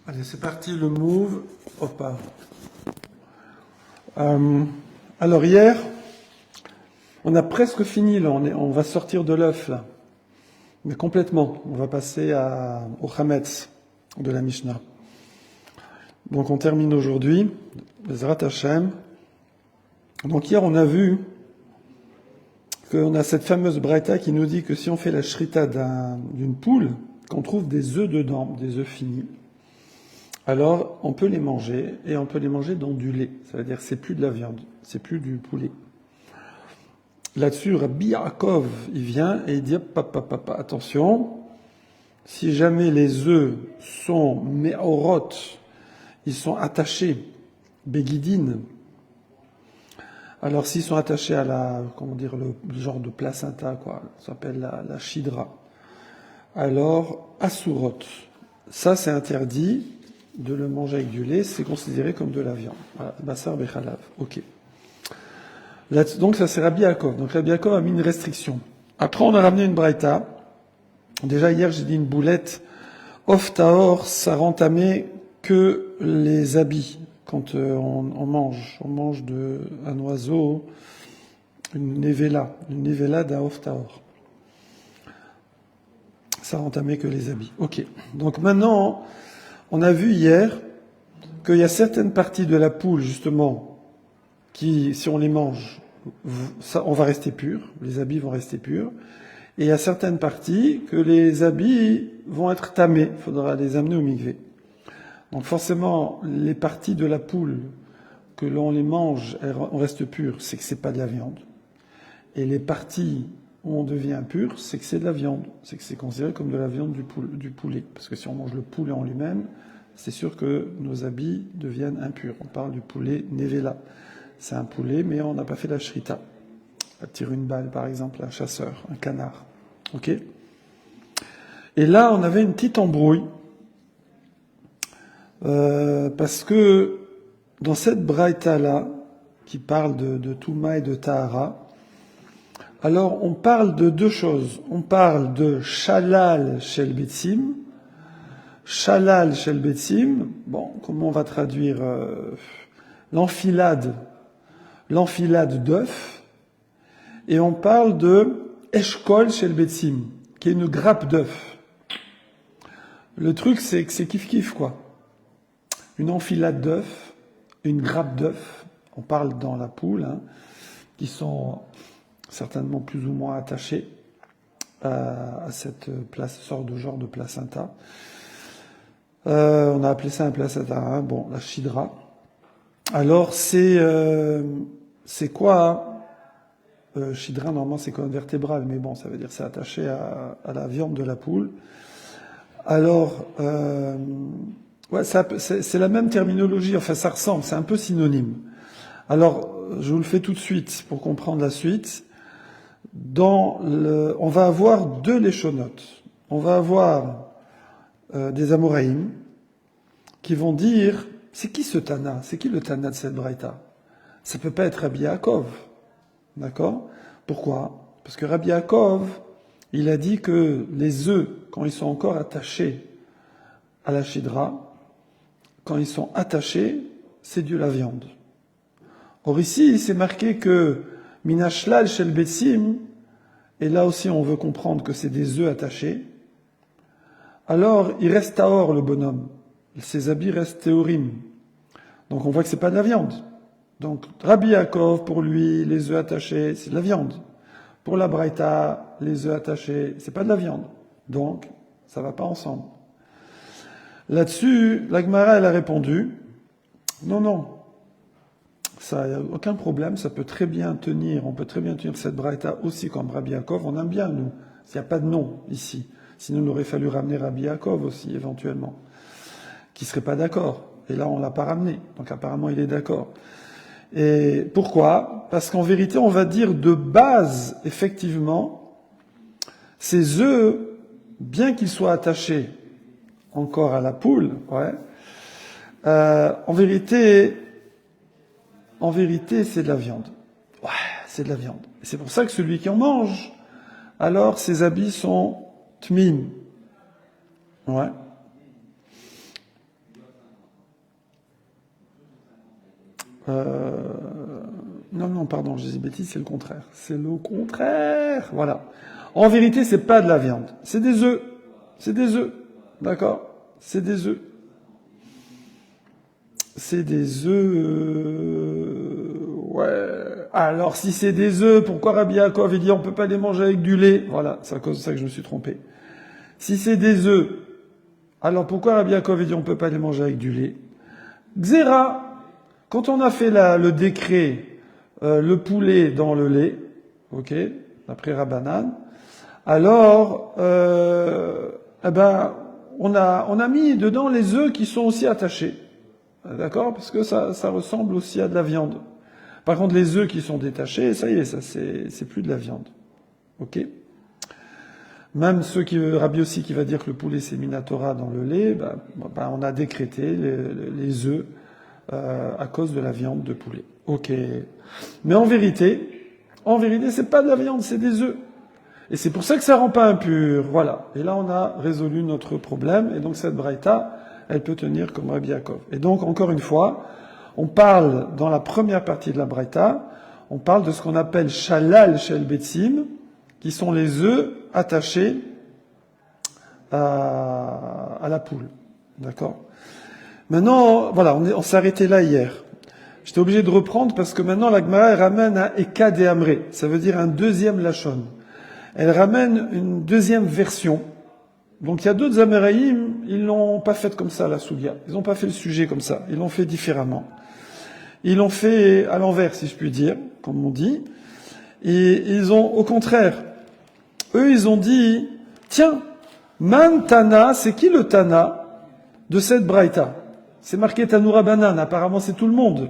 Allez, c'est parti, le move. Hop. Alors hier, on a presque fini, là, on va sortir de l'œuf, là. Mais complètement. On va passer au Hametz de la Mishnah. Donc on termine aujourd'hui, Bezrat Hashem. Donc hier, on a vu qu'on a cette fameuse braïta qui nous dit que si on fait la shrita d'une poule, qu'on trouve des œufs dedans, des œufs finis, alors on peut les manger, et on peut les manger dans du lait. Ça veut dire que c'est plus de la viande, c'est plus du poulet. Là-dessus, Rabbi Yaakov, il vient et il dit papa, attention, si jamais les œufs sont me'orot, ils sont attachés, begidin, alors s'ils sont attachés à le genre de placenta, quoi, ça s'appelle la shidra, alors asurot, ça c'est interdit de le manger avec du lait, c'est considéré comme de la viande. Voilà, Bassar Bechalav, ok. Là, donc ça c'est Rabbi Yaakov. Donc Rabbi Yaakov a mis une restriction. Après on a ramené une braïta. Déjà hier j'ai dit une boulette. Off tahor, ça rend tamé que les habits. Quand on mange un oiseau, une nevela d'un off tahor. Ça rend tamé que les habits. Ok. Donc maintenant, on a vu hier qu'il y a certaines parties de la poule justement qui, si on les mange, ça, on va rester pur, les habits vont rester purs. Et il y a certaines parties que les habits vont être tamés, il faudra les amener au mikvé. Donc forcément, les parties de la poule que l'on les mange, on reste pur, c'est que c'est pas de la viande. Et les parties où on devient pur, c'est que c'est de la viande, c'est que c'est considéré comme de la viande du poulet. Parce que si on mange le poulet en lui-même, c'est sûr que nos habits deviennent impurs. On parle du poulet nevela. C'est un poulet, mais on n'a pas fait la shrita. On tire une balle, par exemple, un chasseur, un canard. Ok ? Et là, on avait une petite embrouille. Parce que dans cette braïta-là, qui parle de Touma et de Tahara, alors on parle de deux choses. On parle de Shalal Shel Betzim. Shalal Shel Betzim, bon, comment on va traduire l'enfilade d'œufs, et on parle de Eshkol Shel Betzim, qui est une grappe d'œufs. Le truc, c'est que c'est kiff-kiff, quoi. Une enfilade d'œufs, une grappe d'œufs, on parle dans la poule, hein, qui sont certainement plus ou moins attachés à cette sorte de genre de placenta. On a appelé ça un placenta, hein, bon, la shidra. Alors c'est quoi Shidra, normalement c'est colonne vertébrale, mais bon, ça veut dire c'est attaché à la viande de la poule. Alors, ouais, c'est la même terminologie, enfin ça ressemble, c'est un peu synonyme. Alors, je vous le fais tout de suite pour comprendre la suite. On va avoir deux léchonotes. On va avoir des Amoraïm qui vont dire, c'est qui ce Tana? C'est qui le Tana de cette braïta? Ça peut pas être Rabbi Yaakov. D'accord? Pourquoi? Parce que Rabbi Yaakov, il a dit que les œufs, quand ils sont encore attachés à la shidra, quand ils sont attachés, c'est de la viande. Or ici, c'est marqué que Minashlal Shel Betsim, et là aussi on veut comprendre que c'est des œufs attachés, alors il reste tahor le bonhomme. Ses habits restent théorim. Donc on voit que c'est pas de la viande. Donc Rabbi Yaakov, pour lui, les œufs attachés, c'est de la viande. Pour la braïta, les œufs attachés, c'est pas de la viande. Donc, ça va pas ensemble. Là-dessus, la Gemara, elle a répondu, non, ça y a aucun problème, ça peut très bien tenir, on peut très bien tenir cette braïta aussi comme Rabbi Yaakov, on aime bien, nous. Il n'y a pas de nom ici. Sinon, il aurait fallu ramener Rabbi Yaakov aussi, éventuellement, qui serait pas d'accord. Et là, on l'a pas ramené. Donc, apparemment, il est d'accord. Et pourquoi? Parce qu'en vérité, on va dire de base, effectivement, ces œufs, bien qu'ils soient attachés encore à la poule, ouais, en vérité, c'est de la viande. Ouais, c'est de la viande. Et c'est pour ça que celui qui en mange, alors ses habits sont tmim. Ouais. Non, pardon, je dis bêtise, c'est le contraire. C'est le contraire. Voilà. En vérité, c'est pas de la viande. C'est des œufs. C'est des œufs. D'accord? C'est des œufs. C'est des œufs. Ouais. Alors, si c'est des œufs, pourquoi Rabbi Yaakov il dit on peut pas les manger avec du lait? Voilà, c'est à cause de ça que je me suis trompé. Si c'est des œufs, alors pourquoi Rabbi Yaakov il dit on peut pas les manger avec du lait? Xéra. Quand on a fait le décret, le poulet dans le lait, ok, d'après Rabbanan, alors, eh ben, on a mis dedans les œufs qui sont aussi attachés. D'accord? Parce que ça ressemble aussi à de la viande. Par contre, les œufs qui sont détachés, ça y est, ça c'est plus de la viande. Ok? Même Rabbi aussi qui va dire que le poulet c'est minatora dans le lait, on a décrété les œufs à cause de la viande de poulet. Ok. Mais en vérité, c'est pas de la viande, c'est des œufs. Et c'est pour ça que ça rend pas impur. Voilà. Et là, on a résolu notre problème. Et donc, cette braïta, elle peut tenir comme Rabbi Yaakov. Et donc, encore une fois, on parle, dans la première partie de la braïta, on parle de ce qu'on appelle shalal shel betsim, qui sont les œufs attachés à la poule. D'accord? Maintenant, voilà, on s'est arrêté là hier. J'étais obligé de reprendre parce que maintenant, la Gemara, elle ramène un Ekad et Amré. Ça veut dire un deuxième lachon. Elle ramène une deuxième version. Donc il y a d'autres Améraïm, ils l'ont pas fait comme ça, la Soudia. Ils n'ont pas fait le sujet comme ça. Ils l'ont fait différemment. Ils l'ont fait à l'envers, si je puis dire, comme on dit. Et ils ont, au contraire, eux, ils ont dit, tiens, Man Tana, c'est qui le Tana de cette Braïta? C'est marqué Tanoura Banan, apparemment c'est tout le monde.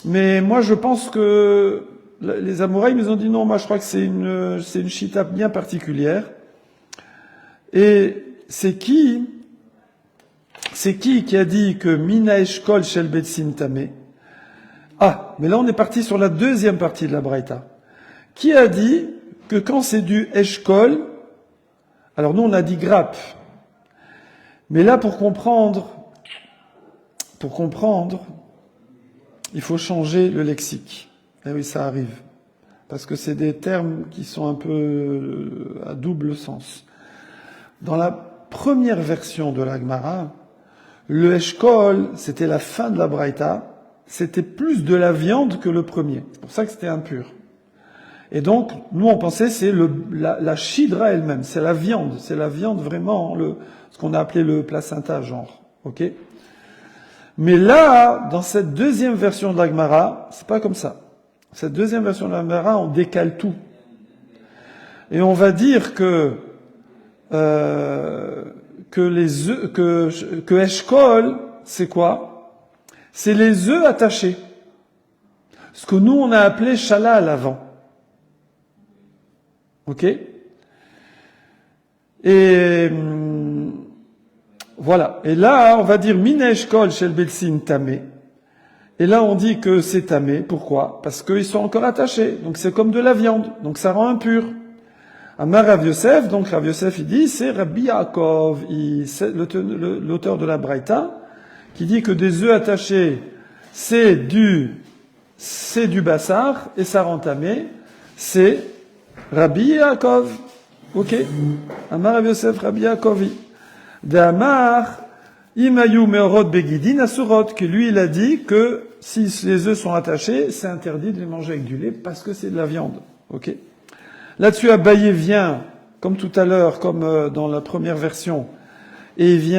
Mais moi je pense que les Amoraïm, ils ont dit non, moi je crois que c'est une chita bien particulière. Et c'est qui a dit que Mina Eshkol Shel Betsim Tamé? Ah, mais là on est parti sur la deuxième partie de la Braïta. Qui a dit que quand c'est du Eshkol, alors nous on a dit grappe. Mais là pour comprendre, il faut changer le lexique. Et oui, ça arrive. Parce que c'est des termes qui sont un peu à double sens. Dans la première version de la Gemara, le Eshkol, c'était la fin de la Braïta, c'était plus de la viande que le premier. C'est pour ça que c'était impur. Et donc, nous on pensait c'est la Shidra elle-même, c'est la viande vraiment, ce qu'on a appelé le placenta, genre. Ok? Mais là, dans cette deuxième version de la Gemara, c'est pas comme ça. Cette deuxième version de la Gemara, on décale tout. Et on va dire que les œufs, que Eshkol, c'est quoi? C'est les œufs attachés. Ce que nous, on a appelé Shalal avant. Ok? Et voilà. Et là, on va dire Mina Eshkol Shel Betsim Tamé. Et là, on dit que c'est tamé. Pourquoi? Parce qu'ils sont encore attachés. Donc c'est comme de la viande. Donc ça rend impur. Amar Rav Yosef, donc Rav Yosef, il dit, c'est Rabbi Yaakov, c'est l'auteur de la Braïta, qui dit que des œufs attachés, c'est du bassar, et ça rend tamé. C'est Rabbi Yaakov. Ok? Amar Rav Yosef, Rabbi Yaakovi. De Amar, Imayu Meorot Begidin Asurot, que lui, il a dit que si les œufs sont attachés, c'est interdit de les manger avec du lait parce que c'est de la viande. Ok? Là-dessus, Abaye vient, comme tout à l'heure, comme dans la première version, et il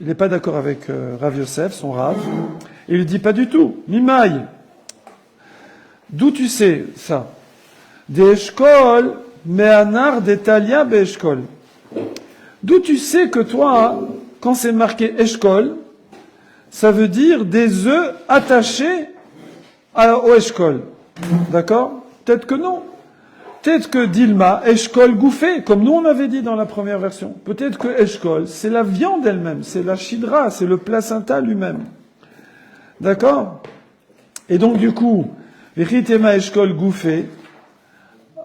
n'est pas d'accord avec Rav Yosef, son Rav, et il lui dit pas du tout. Mimaï, d'où tu sais ça? Des Eshkol, me'anar d'Etalia be'eshkol. D'où tu sais que toi, quand c'est marqué Eshkol, ça veut dire des œufs attachés au Eshkol. D'accord? Peut-être que non. Peut-être que Dilma, Eshkol gouffé, comme nous on avait dit dans la première version. Peut-être que Eshkol, c'est la viande elle-même, c'est la Shidra, c'est le placenta lui-même. D'accord? Et donc du coup, Vichitema Eshkol gouffé.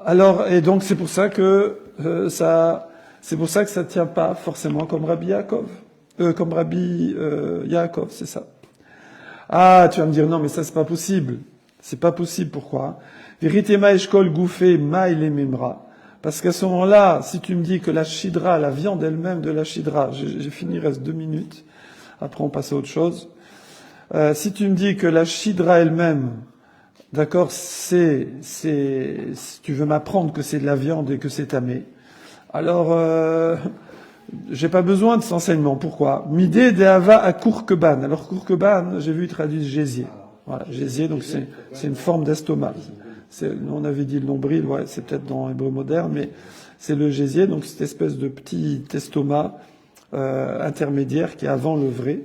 Alors, et donc c'est pour ça que ça tient pas forcément comme Rabbi Yaakov. Comme Rabbi Yaakov, c'est ça. Ah, tu vas me dire, non, mais ça, c'est pas possible. C'est pas possible, pourquoi? Vérité ma eshkol gouffé ma il memra. Parce qu'à ce moment-là, si tu me dis que la shidra, la viande elle-même de la shidra, j'ai fini, il reste 2 minutes, après on passe à autre chose. Si tu me dis que la shidra elle-même, d'accord, si tu veux m'apprendre que c'est de la viande et que c'est tamé, alors, j'ai pas besoin de cet enseignement. Pourquoi? Midé de Hava à Kourkeban. Alors, Kourkeban, j'ai vu traduit gésier. Voilà, gésier, donc c'est une forme d'estomac. On avait dit le nombril, ouais, c'est peut-être dans l'hébreu moderne, mais c'est le gésier, donc cette espèce de petit estomac intermédiaire qui est avant le vrai.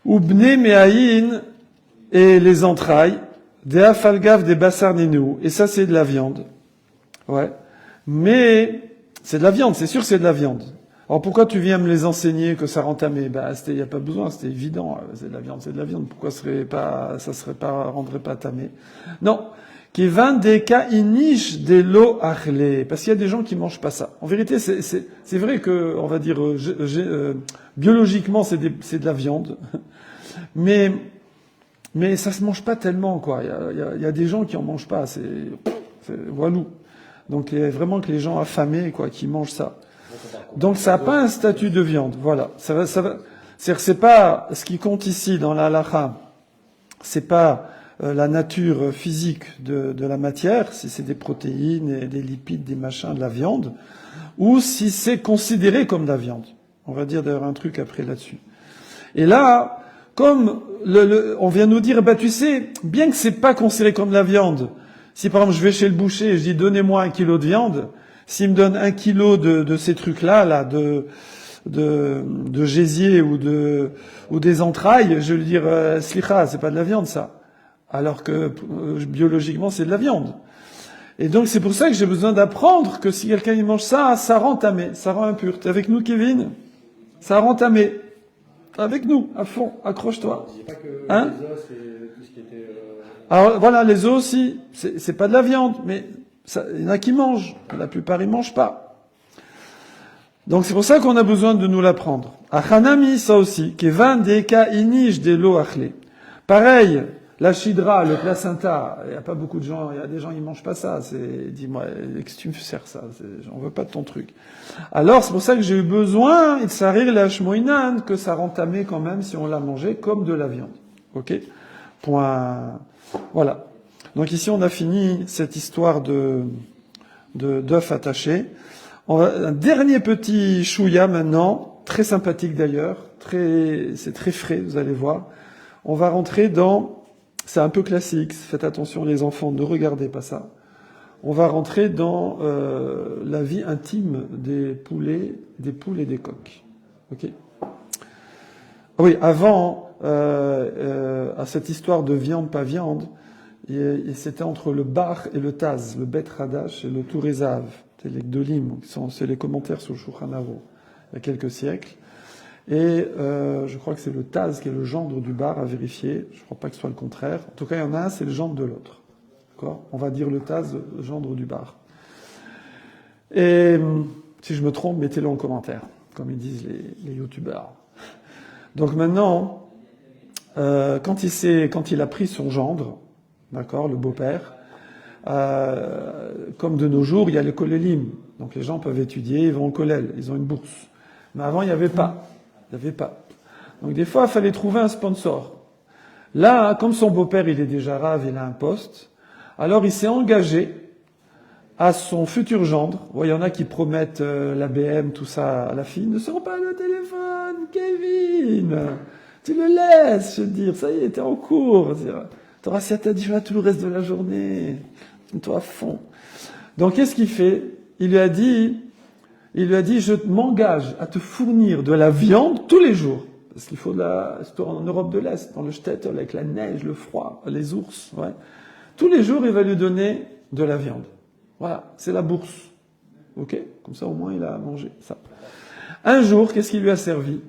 Ou bné mehaïn et les entrailles, des afalgav des bassar nenou. Et ça, c'est de la viande. Ouais. Mais c'est de la viande, c'est sûr que c'est de la viande. Alors pourquoi tu viens me les enseigner que ça rend tamé? Bah, il n'y a pas besoin, c'était évident. C'est de la viande, c'est de la viande. Pourquoi rendrait pas tamé? Non. Qui vend des cas inish des lots achlé. Parce qu'il y a des gens qui mangent pas ça. En vérité, c'est vrai que, on va dire, biologiquement, c'est de la viande. Mais ça se mange pas tellement, quoi. Il y a des gens qui en mangent pas. Voilà. Donc, il y a vraiment que les gens affamés, quoi, qui mangent ça. Donc, ça n'a pas un statut de viande. Voilà. C'est pas, ce qui compte ici dans la halakha, c'est pas la nature physique de la matière, si c'est des protéines, et des lipides, des machins, de la viande, ou si c'est considéré comme de la viande. On va dire d'ailleurs un truc après là-dessus. Et là, comme on vient nous dire, bah, tu sais, bien que c'est pas considéré comme de la viande, si par exemple je vais chez le boucher et je dis donnez-moi 1 kilo de viande, s'il me donne 1 kilo de ces trucs-là, de gésier ou des entrailles, je vais lui dire slicha, c'est pas de la viande ça. Alors que biologiquement c'est de la viande. Et donc c'est pour ça que j'ai besoin d'apprendre que si quelqu'un il mange ça, ça rend tamé, ça rend impur. T'es avec nous, Kevin? Ça rend tamé. T'es avec nous, à fond, accroche-toi. Hein? Alors voilà, les os aussi, c'est pas de la viande, mais il y en a qui mangent. La plupart ils mangent pas. Donc c'est pour ça qu'on a besoin de nous l'apprendre. Achanami, ça aussi, qui van deka inish de lo achlé. Pareil, la shidra, le placenta, il y a pas beaucoup de gens, il y a des gens ils mangent pas ça. Dis-moi, qu'est-ce que tu me sers ça? J'en veux pas de ton truc. Alors c'est pour ça que j'ai eu besoin, il s'arrive la shmoinan, que ça rend tamé quand même si on l'a mangé comme de la viande. Ok? Point. Voilà. Donc ici on a fini cette histoire d'œuf attaché. Un dernier petit chouïa maintenant, très sympathique d'ailleurs, c'est très frais, vous allez voir. On va rentrer dans, c'est un peu classique, faites attention les enfants, ne regardez pas ça. On va rentrer dans la vie intime des poules et des coqs. Ok? Oui, avant, à cette histoire de viande, pas viande, et c'était entre le bar et le taz, le bet radash et le tourezav. C'est les Gdolim, c'est les commentaires sur le Shulchan Aruch, il y a quelques siècles. Et je crois que c'est le Taz qui est le gendre du bar à vérifier. Je ne crois pas que ce soit le contraire. En tout cas, il y en a un, c'est le gendre de l'autre. D'accord? On va dire le Taz, le gendre du bar. Et si je me trompe, mettez-le en commentaire, comme ils disent les youtubeurs. Donc maintenant, quand il a pris son gendre, d'accord, le beau-père, comme de nos jours, il y a les kolélim. Donc les gens peuvent étudier, ils vont au kollel, ils ont une bourse. Mais avant, il n'y avait pas. Donc des fois, il fallait trouver un sponsor. Là, comme son beau-père, il est déjà rave, il a un poste, alors il s'est engagé à son futur gendre. Il y en a qui promettent la BM, tout ça à la fille. Ne sors pas le téléphone, Kevin. Tu le laisses, je veux dire. Ça y est, t'es en cours. T'auras si à t'additionner tout le reste de la journée. Toi à fond. Donc, qu'est-ce qu'il fait? Il lui a dit, je m'engage à te fournir de la viande tous les jours. Parce qu'il faut en Europe de l'Est, dans le shtetl, avec la neige, le froid, les ours, ouais. Tous les jours, il va lui donner de la viande. Voilà, c'est la bourse. Ok? Comme ça, au moins, il a mangé ça. Un jour, qu'est-ce qu'il lui a servi?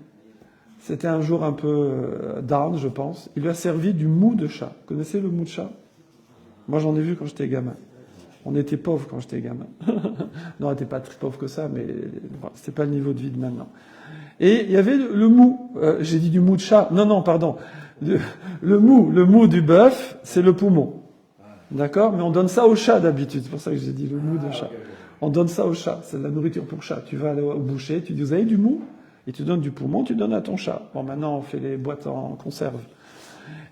C'était un jour un peu down, je pense. Il lui a servi du mou de chat. Vous connaissez le mou de chat? Moi, j'en ai vu quand j'étais gamin. On était pauvres quand j'étais gamin. Non, on n'était pas très pauvres que ça, mais bon, c'était pas le niveau de vie de maintenant. Et il y avait le mou. J'ai dit du mou de chat. Non, pardon. Le mou du bœuf, c'est le poumon. D'accord? Mais on donne ça au chat d'habitude. C'est pour ça que j'ai dit le mou de chat. On donne ça au chat. C'est de la nourriture pour chat. Tu vas aller au boucher, tu dis, vous avez du mou? Et tu donnes du poumon, tu donnes à ton chat. Bon, maintenant, on fait les boîtes en conserve.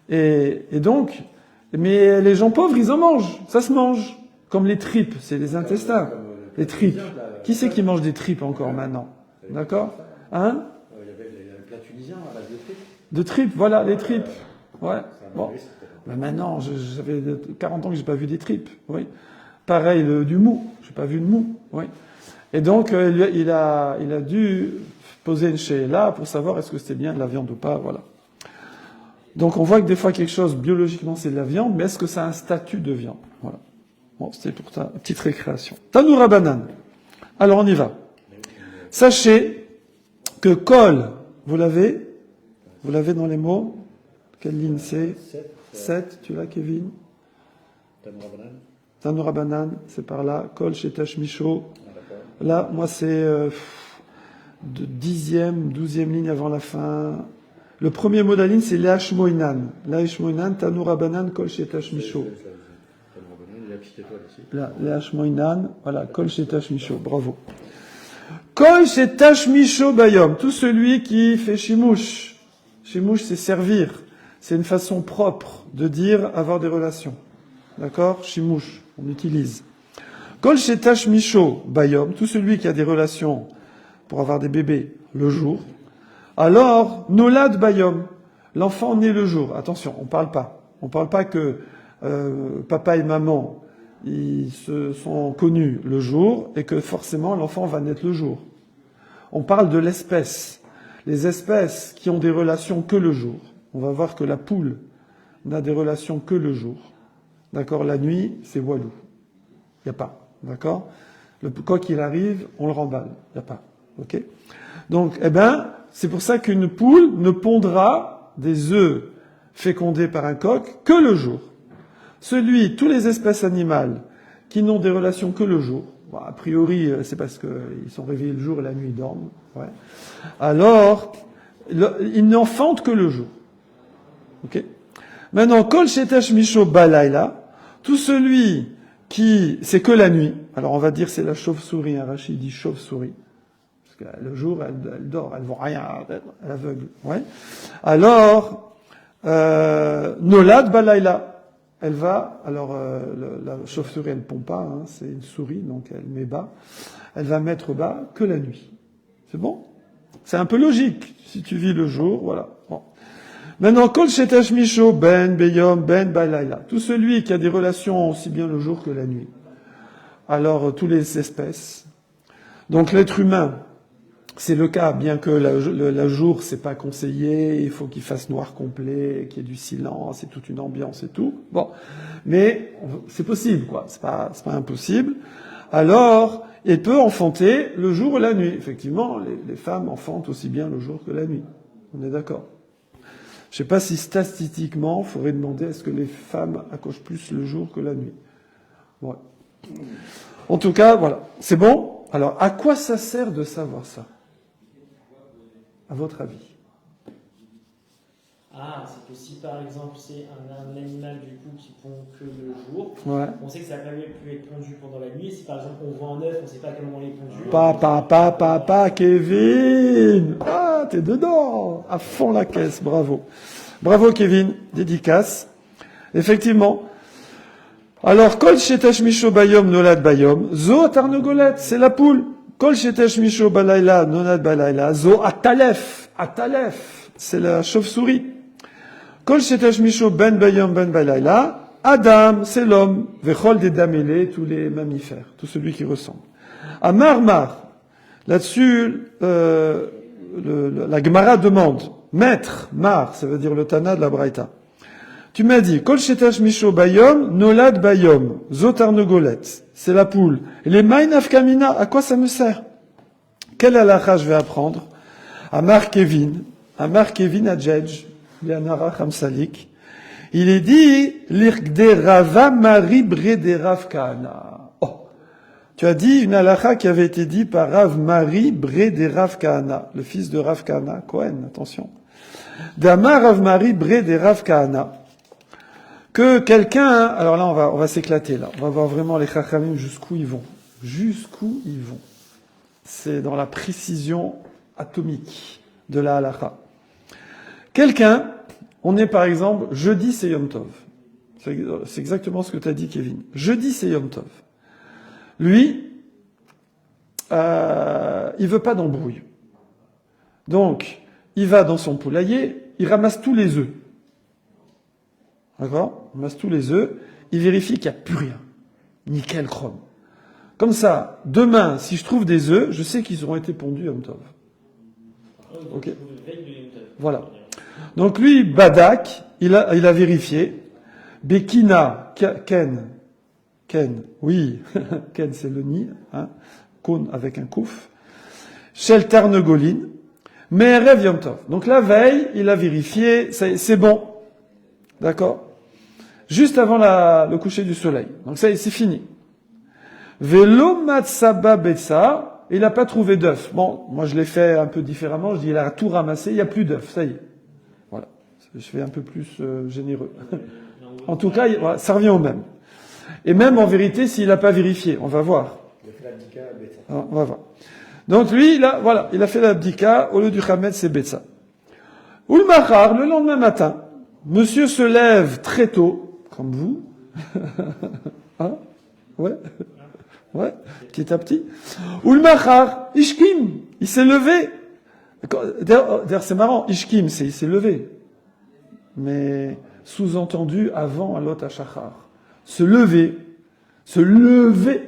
Et donc, mais les gens pauvres, ils en mangent. Ça se mange. Comme les tripes, c'est les intestins. Les tripes. Qui c'est qui mange des tripes encore maintenant? D'accord? Hein? Il y avait le plat tunisien à base de tripes. De tripes, voilà, les tripes. Ouais. Bon. Mais maintenant, j'avais 40 ans que j'ai pas vu des tripes. Oui. Pareil, du mou. J'ai pas vu de mou. Oui. Et donc, il a dû poser une she'ela pour savoir est-ce que c'était bien de la viande ou pas. Voilà. Donc, on voit que des fois, quelque chose, biologiquement, c'est de la viande, mais est-ce que ça a un statut de viande? Voilà. Bon, c'était pour ta petite récréation. Tanoura banane. Alors, on y va. Sachez que kol, vous l'avez dans les mots? Quelle ligne c'est? 7, tu l'as, Kevin? Tanoura banane, c'est par là. Kol chez Tashmicho. Là, moi, c'est 10e, 12e ligne avant la fin. Le premier mot de la ligne, c'est Leash Moinan. Leash Moinan, Tanoura banane, Kol chez Tashmicho. Là, Leash Moinan, voilà, Kol chez Tashmicho. Bravo. Kol chez Tashmicho Bayom. Tout celui qui fait Shimouche. Shimouche, c'est servir. C'est une façon propre de dire avoir des relations. D'accord? Shimouche, on utilise. Kol chez Tashmicho Bayom. Tout celui qui a des relations pour avoir des bébés le jour. Alors, Nolad Bayom. L'enfant naît le jour. Attention, on parle pas. On parle pas que papa et maman, ils se sont connus le jour et que forcément l'enfant va naître le jour. On parle de l'espèce. Les espèces qui ont des relations que le jour. On va voir que la poule n'a des relations que le jour. D'accord? La nuit, c'est Walou. Il n'y a pas. D'accord? Quoi qu'il arrive, on le remballe. Il n'y a pas. Ok? Donc, c'est pour ça qu'une poule ne pondra des œufs fécondés par un coq que le jour. Toutes les espèces animales qui n'ont des relations que le jour, bon, a priori, c'est parce qu'ils sont réveillés le jour et la nuit ils dorment, ouais. Alors, ils n'enfantent que le jour. Ok? Maintenant, Kol Shetash Misho Balayla, tout celui c'est que la nuit. Alors, on va dire c'est la chauve-souris, hein, Rachid dit chauve-souris. Parce que le jour, elle dort, elle voit rien, elle aveugle, ouais. Alors, Nolad Balayla. Elle va, alors la chauve-souris, elle pond pas, hein, c'est une souris, donc elle met bas. Elle va mettre bas que la nuit. C'est bon? C'est un peu logique, si tu vis le jour, voilà. Bon. Maintenant, Kol Shetash Misho, Ben, Beyom, Ben, Balayla. Tout celui qui a des relations aussi bien le jour que la nuit. Alors, toutes les espèces. Donc, l'être humain, c'est le cas, bien que le jour, c'est pas conseillé, il faut qu'il fasse noir complet, qu'il y ait du silence et toute une ambiance et tout. Bon. Mais, c'est possible, quoi. C'est pas impossible. Alors, il peut enfanter le jour ou la nuit. Effectivement, les femmes enfantent aussi bien le jour que la nuit. On est d'accord. Je sais pas si statistiquement, il faudrait demander est-ce que les femmes accouchent plus le jour que la nuit. Ouais. En tout cas, voilà. C'est bon? Alors, à quoi ça sert de savoir ça? À votre avis? Ah, c'est que si par exemple c'est un animal du coup qui pond que le jour, ouais. On sait que ça n'a pas pu être pondu pendant la nuit. Si par exemple on voit un œuf, on ne sait pas à quel moment il est pondu. Kevin! Ah, t'es dedans! À fond la caisse, bravo. Bravo Kevin, dédicace. Effectivement. Alors, Kol Shetash Misho Bayom Nolad Bayom, Zo Tarnogolet, c'est la poule. Kol Shetash Misho Balayla Nolad Balayla, Zo Atalef, c'est la chauve-souris. Kol Shetash Misho Ben Bayom Ben Balayla, Adam, c'est l'homme. Vechol des damélés, tous les mammifères, tout celui qui ressemble. À Marmar, là-dessus, la Gemara demande, Maître, Mar, ça veut dire le Tana de la Braïta. Tu m'as dit, Kol Shetash Misho Bayom, Nolad Bayom, Zotarnogolet, c'est la poule. Et les Maïnaf Kamina, à quoi ça me sert? Quel halakha je vais apprendre? Amar Kevin Adjedj, Lianara Hamsalik. Il est dit, l'irgde Rava Mari Brede Rav Kahana. Oh. Tu as dit une halakha qui avait été dit par Rav Mari Brede Rav Kahana, le fils de Rav Kahana, Cohen, attention. D'Amar Rav Mari Brede Rav Kahana. Que quelqu'un, alors là on va s'éclater là, on va voir vraiment les chachamim jusqu'où ils vont. Jusqu'où ils vont. C'est dans la précision atomique de la halakha. Quelqu'un, on est par exemple, jeudi c'est Yom Tov. C'est exactement ce que tu as dit Kevin. Jeudi c'est Yom Tov. Lui, il veut pas d'embrouille. Donc, il va dans son poulailler, il ramasse tous les œufs. D'accord? Il ramasse tous les œufs, il vérifie qu'il n'y a plus rien. Nickel chrome. Comme ça, demain, si je trouve des œufs, je sais qu'ils auront été pondus Yom Tov. Ok. Voilà. Donc lui, Badak, il a vérifié. Bekina, Ken, oui, Ken c'est le nid, hein, Kon avec un kouf. Shel Tarnegolin, Me'erev Yom Tov. Donc la veille, il a vérifié, c'est bon. D'accord? Juste avant le coucher du soleil. Donc ça, c'est fini. Velo Matsaba Betsa, il n'a pas trouvé d'œufs. Bon, moi je l'ai fait un peu différemment, je dis il a tout ramassé, il n'y a plus d'œufs, ça y est. Voilà. Je fais un peu plus généreux. En tout cas, voilà, ça revient au même. Et même en vérité, s'il n'a pas vérifié, on va voir. Il a fait l'abdika à Betsa. On va voir. Donc lui, il a fait l'abdika, au lieu du Hametz, c'est Betsa. Ulmachar, le lendemain matin, monsieur se lève très tôt, comme vous. Hein? Ouais. Ouais, petit à petit. Ulmachar, Ishkim, il s'est levé. D'ailleurs, c'est marrant, Ishkim, il s'est levé. Mais sous-entendu avant Alot HaShachar. Se lever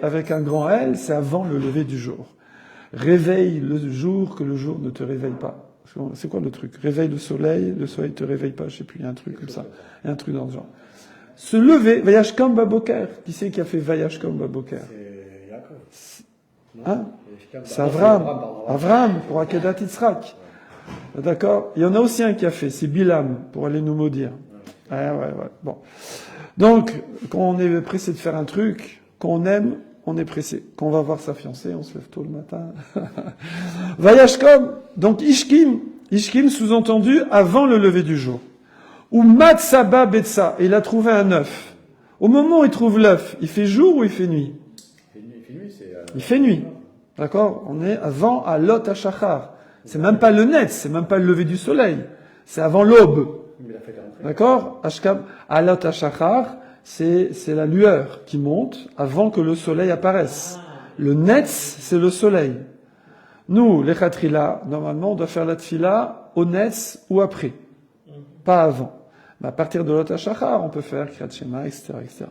avec un grand L, c'est avant le lever du jour. Réveille le jour que le jour ne te réveille pas. C'est quoi le truc? Réveille le soleil te réveille pas, je sais plus, il y a un truc comme ça. Il y a un truc dans ce genre. Se lever, Vayashkam Baboker. Qui c'est qui a fait Vayashkam Baboker? C'est Yaakov. Hein? C'est Avraham, pour Akedat Yitzhak. D'accord? Il y en a aussi un qui a fait, c'est Bilam, pour aller nous maudire. Ouais. Bon. Donc, quand on est pressé de faire un truc, quand on aime, on est pressé. Quand on va voir sa fiancée, on se lève tôt le matin. Vayashkom, donc Ishkim sous-entendu avant le lever du jour. Ou Matsaba Betsa, et il a trouvé un œuf. Au moment où il trouve l'œuf, il fait jour ou il fait nuit? Il fait nuit. D'accord? On est avant Alot HaShachar. C'est même pas le net, c'est même pas le lever du soleil. C'est avant l'aube. D'accord? Ashkam, Alot HaShachar, c'est la lueur qui monte avant que le soleil apparaisse. Le netz, c'est le soleil. Nous, les Khatrila, normalement, on doit faire la tfila au netz ou après. Pas avant. Mais à partir de Lot HaShachar, on peut faire Kriyat Shema, etc., etc.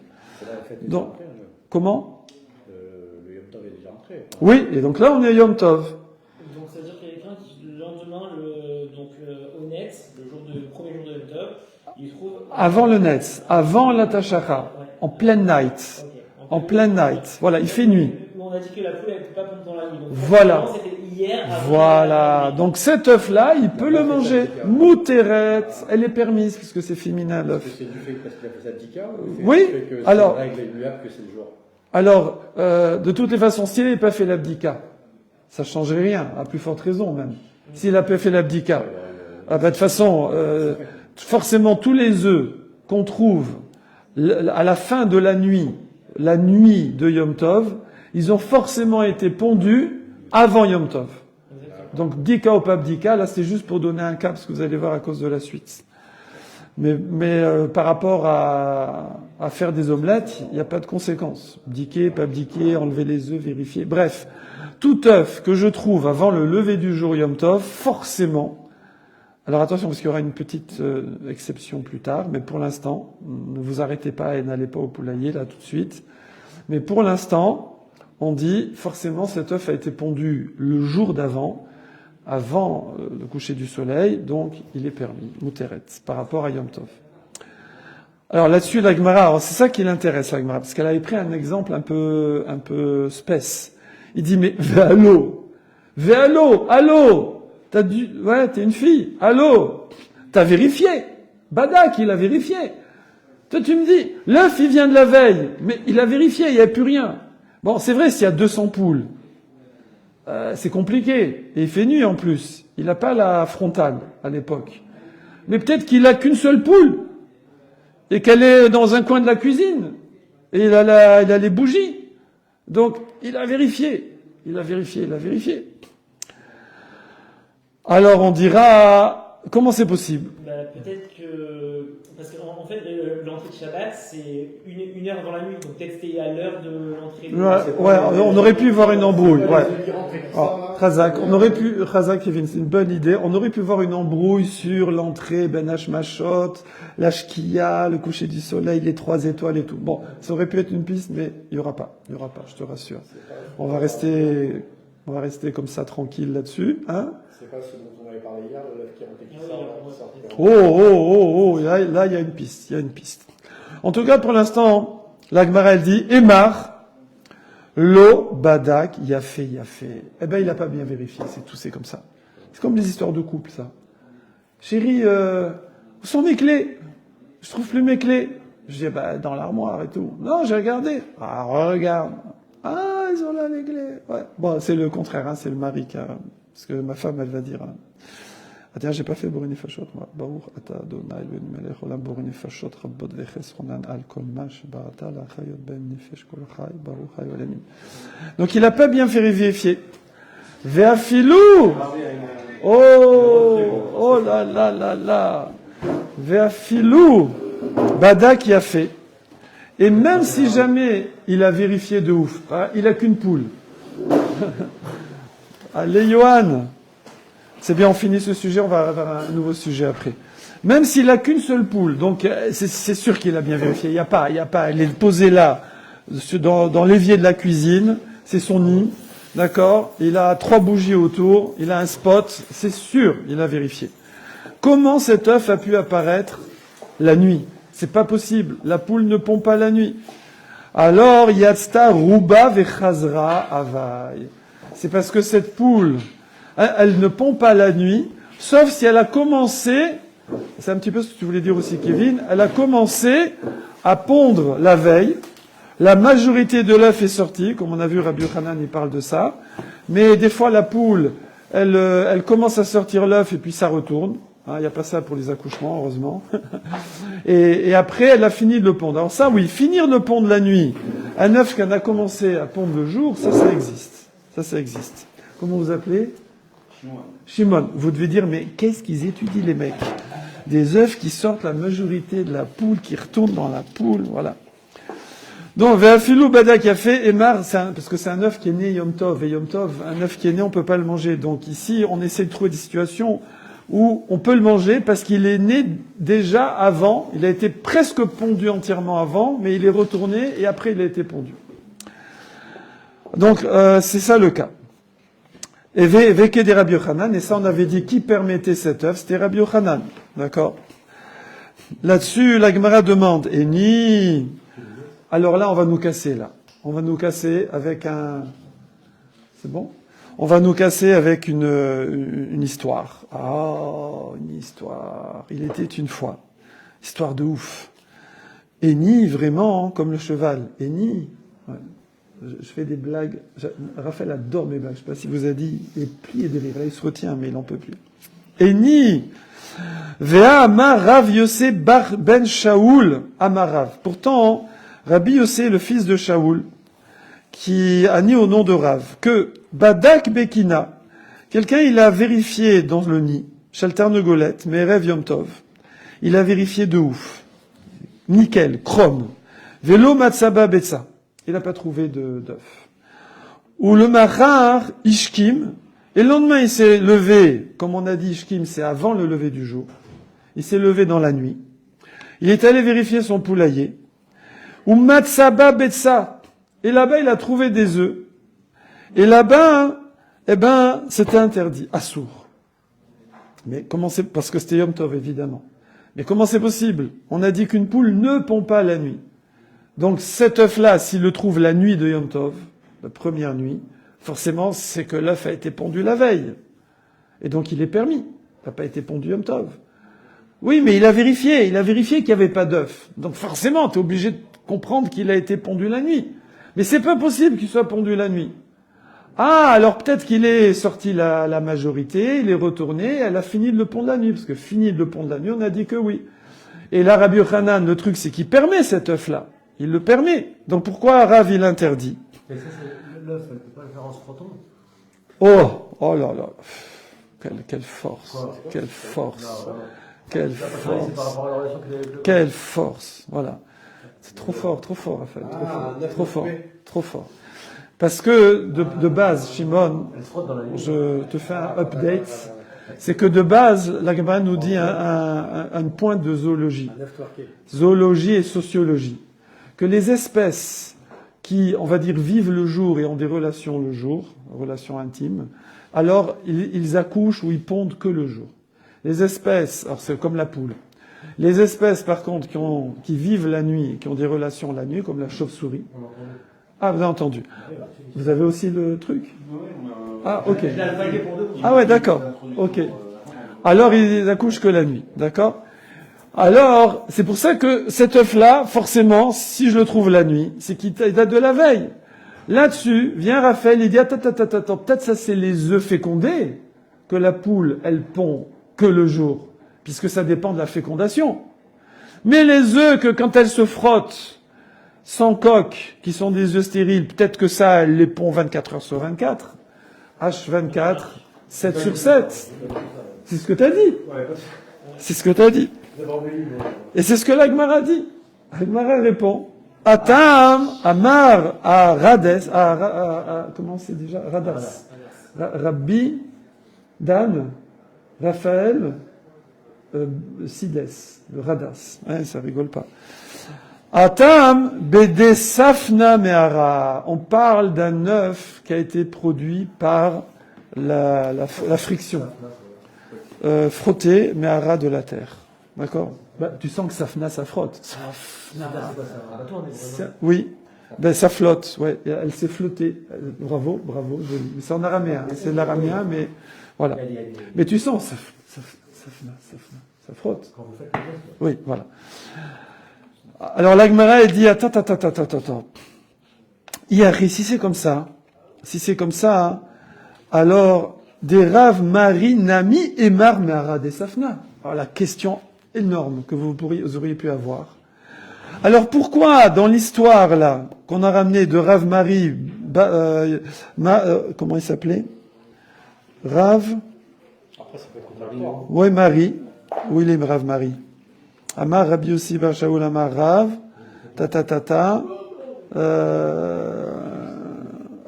Donc, comment? Le Yom Tov est déjà entré. Oui, et donc là, on est Yom Tov. Donc, ça veut dire qu'il y a quelqu'un qui, le lendemain, au net, le premier jour de Yom Tov, il trouve... Avant le net, avant la Tashachar, en pleine night. Okay. En pleine night. Voilà, il fait nuit. On a dit que la poule n'était pas pondue dans la nuit. Donc, voilà. C'était hier. Voilà. Donc cet œuf-là, il peut le manger. Mouteret, elle est permise, puisque c'est féminin l'œuf. C'est du fait parce qu'il a fait sa dika ou oui, du fait que alors... c'est une règle immuable que c'est le jour? Alors, de toutes les façons, s'il n'avait pas fait l'abdika, ça changerait rien, à plus forte raison même. S'il n'a pas fait l'abdika, de toute façon, forcément tous les œufs qu'on trouve à la fin de la nuit de Yom Tov, ils ont forcément été pondus avant Yom Tov. Donc dika ou pas dika, là c'est juste pour donner un cas, parce que vous allez voir à cause de la suite. Mais par rapport à faire des omelettes, il n'y a pas de conséquences. Bdiquer, pas bdiquer, enlever les œufs, vérifier. Bref, tout œuf que je trouve avant le lever du jour Yom Tov, forcément. Alors attention, parce qu'il y aura une petite exception plus tard, mais pour l'instant, ne vous arrêtez pas et n'allez pas au poulailler là tout de suite. Mais pour l'instant, on dit forcément cet œuf a été pondu le jour d'avant, avant le coucher du soleil, donc il est permis, Mouteret, par rapport à Yom Tov. Alors là-dessus, la Gemara, c'est ça qui l'intéresse, la Gemara, parce qu'elle avait pris un exemple un peu spèce. Il dit, mais allô, t'es une fille, allô, t'as vérifié, Badak, il a vérifié. Toi, tu me dis, l'œuf, il vient de la veille, mais il a vérifié, il n'y a plus rien. Bon, c'est vrai, s'il y a 200 poules, c'est compliqué. Et il fait nuit en plus. Il n'a pas la frontale à l'époque. Mais peut-être qu'il a qu'une seule poule et qu'elle est dans un coin de la cuisine. Et il a les bougies. Donc, il a vérifié. Il a vérifié. Alors, on dira, comment c'est possible? Peut-être que... Parce qu'en fait, l'entrée de Shabbat, c'est une heure avant la nuit. Donc peut-être c'était à l'heure de l'entrée. Ouais, on aurait pu voir une embrouille. Ouais. Khazak, Khazak, Kevin, c'est une bonne idée. On aurait pu voir une embrouille sur l'entrée, Ben Hashmashot, la Shkia, le coucher du soleil, les 3 étoiles et tout. Bon, ça aurait pu être une piste, mais il y aura pas, je te rassure. On va rester comme ça tranquille là-dessus, hein. C'est pas ce dont on avait parlé hier, le lève qui rentre qui sort. Oh, là, il y a une piste. En tout cas, pour l'instant, la Gemara, elle dit, Emar, Lo, Badak, Yafé. Eh ben, il n'a pas bien vérifié, c'est tout, c'est comme ça. C'est comme les histoires de couple, ça. Chérie, où sont mes clés? Je trouve plus mes clés. Je dis, dans l'armoire et tout. Non, j'ai regardé. Ah, regarde. Ah, ils ont là les clés. Ouais. Bon, c'est le contraire, hein, c'est le mari qui a... Parce que ma femme, elle va dire... Ah tiens, j'ai pas fait Borine Fashot, moi. Baruch ata Adonai Eloheinu melech olam Borine Fashot rabbot vechesronan al kol ma shebarata la chayot ben nefesh kol chay baruch hayolemim. Donc il a pas bien fait vérifier. Ve'afilou. Oh là. Ve'afilou. Bada qui a fait. Et même si jamais il a vérifié de ouf, hein, il a qu'une poule. Allez, Johan. C'est bien, on finit ce sujet, on va avoir un nouveau sujet après. Même s'il a qu'une seule poule, donc c'est sûr qu'il a bien vérifié. Il y a pas, elle est posée là, dans l'évier de la cuisine, c'est son nid, d'accord? Il a 3 bougies autour, il a un spot, c'est sûr, il a vérifié. Comment cet œuf a pu apparaître la nuit? C'est pas possible, la poule ne pond pas la nuit. Alors, Yatsta Ruba Vechazra Avai. C'est parce que cette poule, elle ne pond pas la nuit, sauf si elle a commencé, c'est un petit peu ce que tu voulais dire aussi Kevin, elle a commencé à pondre la veille, la majorité de l'œuf est sortie, comme on a vu Rabbi Yochanan, il parle de ça, mais des fois la poule, elle commence à sortir l'œuf et puis ça retourne, il n'y a pas ça pour les accouchements, heureusement, et après elle a fini de le pondre. Alors ça oui, finir de pondre la nuit, un œuf qu'elle a commencé à pondre le jour, ça existe. Comment vous appelez? Shimon. Vous devez dire, mais qu'est-ce qu'ils étudient les mecs? Des œufs qui sortent la majorité de la poule, qui retournent dans la poule, voilà. Donc, Ve'afilou Badak a fait Emar, parce que c'est un œuf qui est né Yom Tov, et Yom Tov, un œuf qui est né, on peut pas le manger. Donc ici, on essaie de trouver des situations où on peut le manger parce qu'il est né déjà avant, il a été presque pondu entièrement avant, mais il est retourné et après il a été pondu. Donc, c'est ça le cas. Et Veke des Rabbi Yochanan, et ça on avait dit qui permettait cet œuf, c'était Rabbi Yochanan, d'accord? Là-dessus, la Gemara demande, et ni... Alors là, on va nous casser, là. On va nous casser avec un... C'est bon? On va nous casser avec une histoire. Ah, une histoire. Il était une fois. Histoire de ouf. Et ni, vraiment, comme le cheval. Et ni... Ouais. Je fais des blagues. Raphaël adore mes blagues. Je ne sais pas si vous a dit. Il est plié de rire. Là, il se retient, mais il n'en peut plus. Et ni... Vea Amar Rav Yossé Bar Ben Shaoul Amarav. Pourtant, Rabbi Yossé, le fils de Shaoul, qui a nié au nom de Rav, que Badak Bekina, quelqu'un il a vérifié dans le nid, Shalter Negolette, Merev Yom Tov, il a vérifié de ouf, nickel, chrome, Velo Matsaba Betsa, il n'a pas trouvé d'œuf. Ou le Mahar Ishkim, et le lendemain il s'est levé, comme on a dit Ishkim, c'est avant le lever du jour, il s'est levé dans la nuit, il est allé vérifier son poulailler, ou Matsaba Betsa, et là-bas il a trouvé des œufs, et là-bas, c'était interdit, assour. Mais comment c'est, parce que c'était Yom Tov, évidemment. Mais comment c'est possible? On a dit qu'une poule ne pond pas la nuit. Donc cet œuf-là, s'il le trouve la nuit de Yom Tov, la première nuit, forcément, c'est que l'œuf a été pondu la veille. Et donc il est permis. Il n'a pas été pondu Yom Tov. Oui, mais il a vérifié qu'il n'y avait pas d'œuf. Donc forcément, tu es obligé de comprendre qu'il a été pondu la nuit. Mais c'est pas possible qu'il soit pondu la nuit. Ah, alors peut-être qu'il est sorti la majorité, il est retourné, elle a fini de le pondre la nuit, parce que fini de le pondre la nuit, on a dit que oui. Et là, Rabbi Yochanan, le truc, c'est qu'il permet cet œuf-là. Il le permet. Donc pourquoi Rav, il interdit? Mais ça, c'est l'œuf, elle ne peut pas le faire en se frottant. Oh là là. Quelle force. Quoi? Quelle force. Non, vraiment. Quelle Là, parce que c'est par force. rapport à la relation qu'il a avec le Quelle force. Voilà. C'est trop fort, Raphaël. Trop fort. Trop fort. Parce que de base, Shimon, Elle se frotte dans la nuit. je te fais un update. C'est que de base, la Gemara nous dit un point de zoologie. Un œuf twerké. Zoologie et sociologie. Que les espèces qui, on va dire, vivent le jour et ont des relations le jour, relations intimes, alors ils accouchent ou ils pondent que le jour. Les espèces, alors c'est comme la poule. Les espèces, par contre, qui vivent la nuit, qui ont des relations la nuit, comme la chauve-souris. Ah, vous avez entendu. Vous avez aussi le truc? Ah, ok. Je l'ai alphabété pour deux. Ah ouais, d'accord. Ok. Alors, ils accouchent que la nuit. D'accord? Alors, c'est pour ça que cet œuf-là, forcément, si je le trouve la nuit, c'est qu'il date de la veille. Là-dessus, vient Raphaël, il dit, attends, peut-être ça c'est les œufs fécondés, que la poule, elle pond que le jour, puisque ça dépend de la fécondation. Mais les œufs que quand elles se frottent, sans coque, qui sont des œufs stériles, peut-être que ça, elle les pond 24 heures sur 24. H24, 7 sur 7. C'est ce que t'as dit. C'est ce que t'as dit. Et c'est ce que l'Agmara dit. L'Agmara répond, Atam, Amar, à Rades, comment c'est déjà? Radas. Rabbi, Dan, Raphaël, Sides, le Radas. Ouais, ça rigole pas. Atam, Bede Safna Meara. On parle d'un œuf qui a été produit par la friction. Frotter Meara de la terre. D'accord? Bah, tu sens que Safna, ça frotte. Safna. Oui. Ben, ça flotte, ouais. Elle s'est flottée. Bravo. C'est en araméen. C'est l'araméen, mais voilà. Mais tu sens, Safna. Ça frotte. Oui, voilà. Alors, l'Agmara, elle dit, attends. Si c'est comme ça, alors, des Rav Mari Nami et Mar Meara des Safna. Alors, la question énorme que vous auriez pu avoir. Alors pourquoi, dans l'histoire là, qu'on a ramené de Rav Mari, comment il s'appelait? Rav? Après, ça peut être contradictoire. Oui, Marie. Où il est, Rav Mari? Amar Rabbi Yossi Bar Shaul Amar Rav.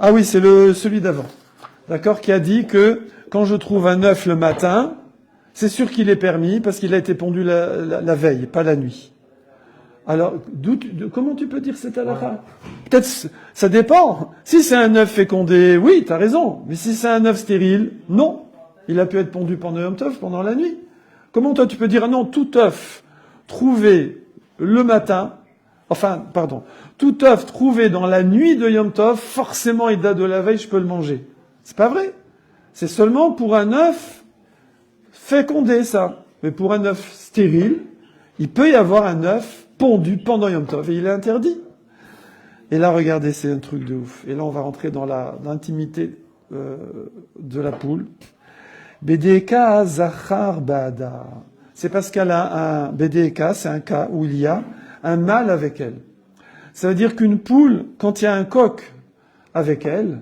Ah oui, c'est celui d'avant. D'accord? Qui a dit que quand je trouve un œuf le matin, c'est sûr qu'il est permis parce qu'il a été pondu la veille, pas la nuit. Alors, comment tu peux dire cette halakha? Peut-être, ça dépend. Si c'est un œuf fécondé, oui, t'as raison. Mais si c'est un œuf stérile, non. Il a pu être pondu pendant Yom Tov, pendant la nuit. Comment toi tu peux dire, ah non, tout œuf trouvé le matin, tout œuf trouvé dans la nuit de Yom Tov, forcément il date de la veille, je peux le manger. C'est pas vrai. C'est seulement pour un œuf fécondé, ça. Mais pour un œuf stérile, il peut y avoir un œuf pondu pendant Yom Tov et il est interdit. Et là, regardez, c'est un truc de ouf. Et là, on va rentrer dans l'intimité de la poule. Bedeka Zachar Bada. C'est parce qu'elle a un Bedeka, c'est un cas où il y a un mâle avec elle. Ça veut dire qu'une poule, quand il y a un coq avec elle,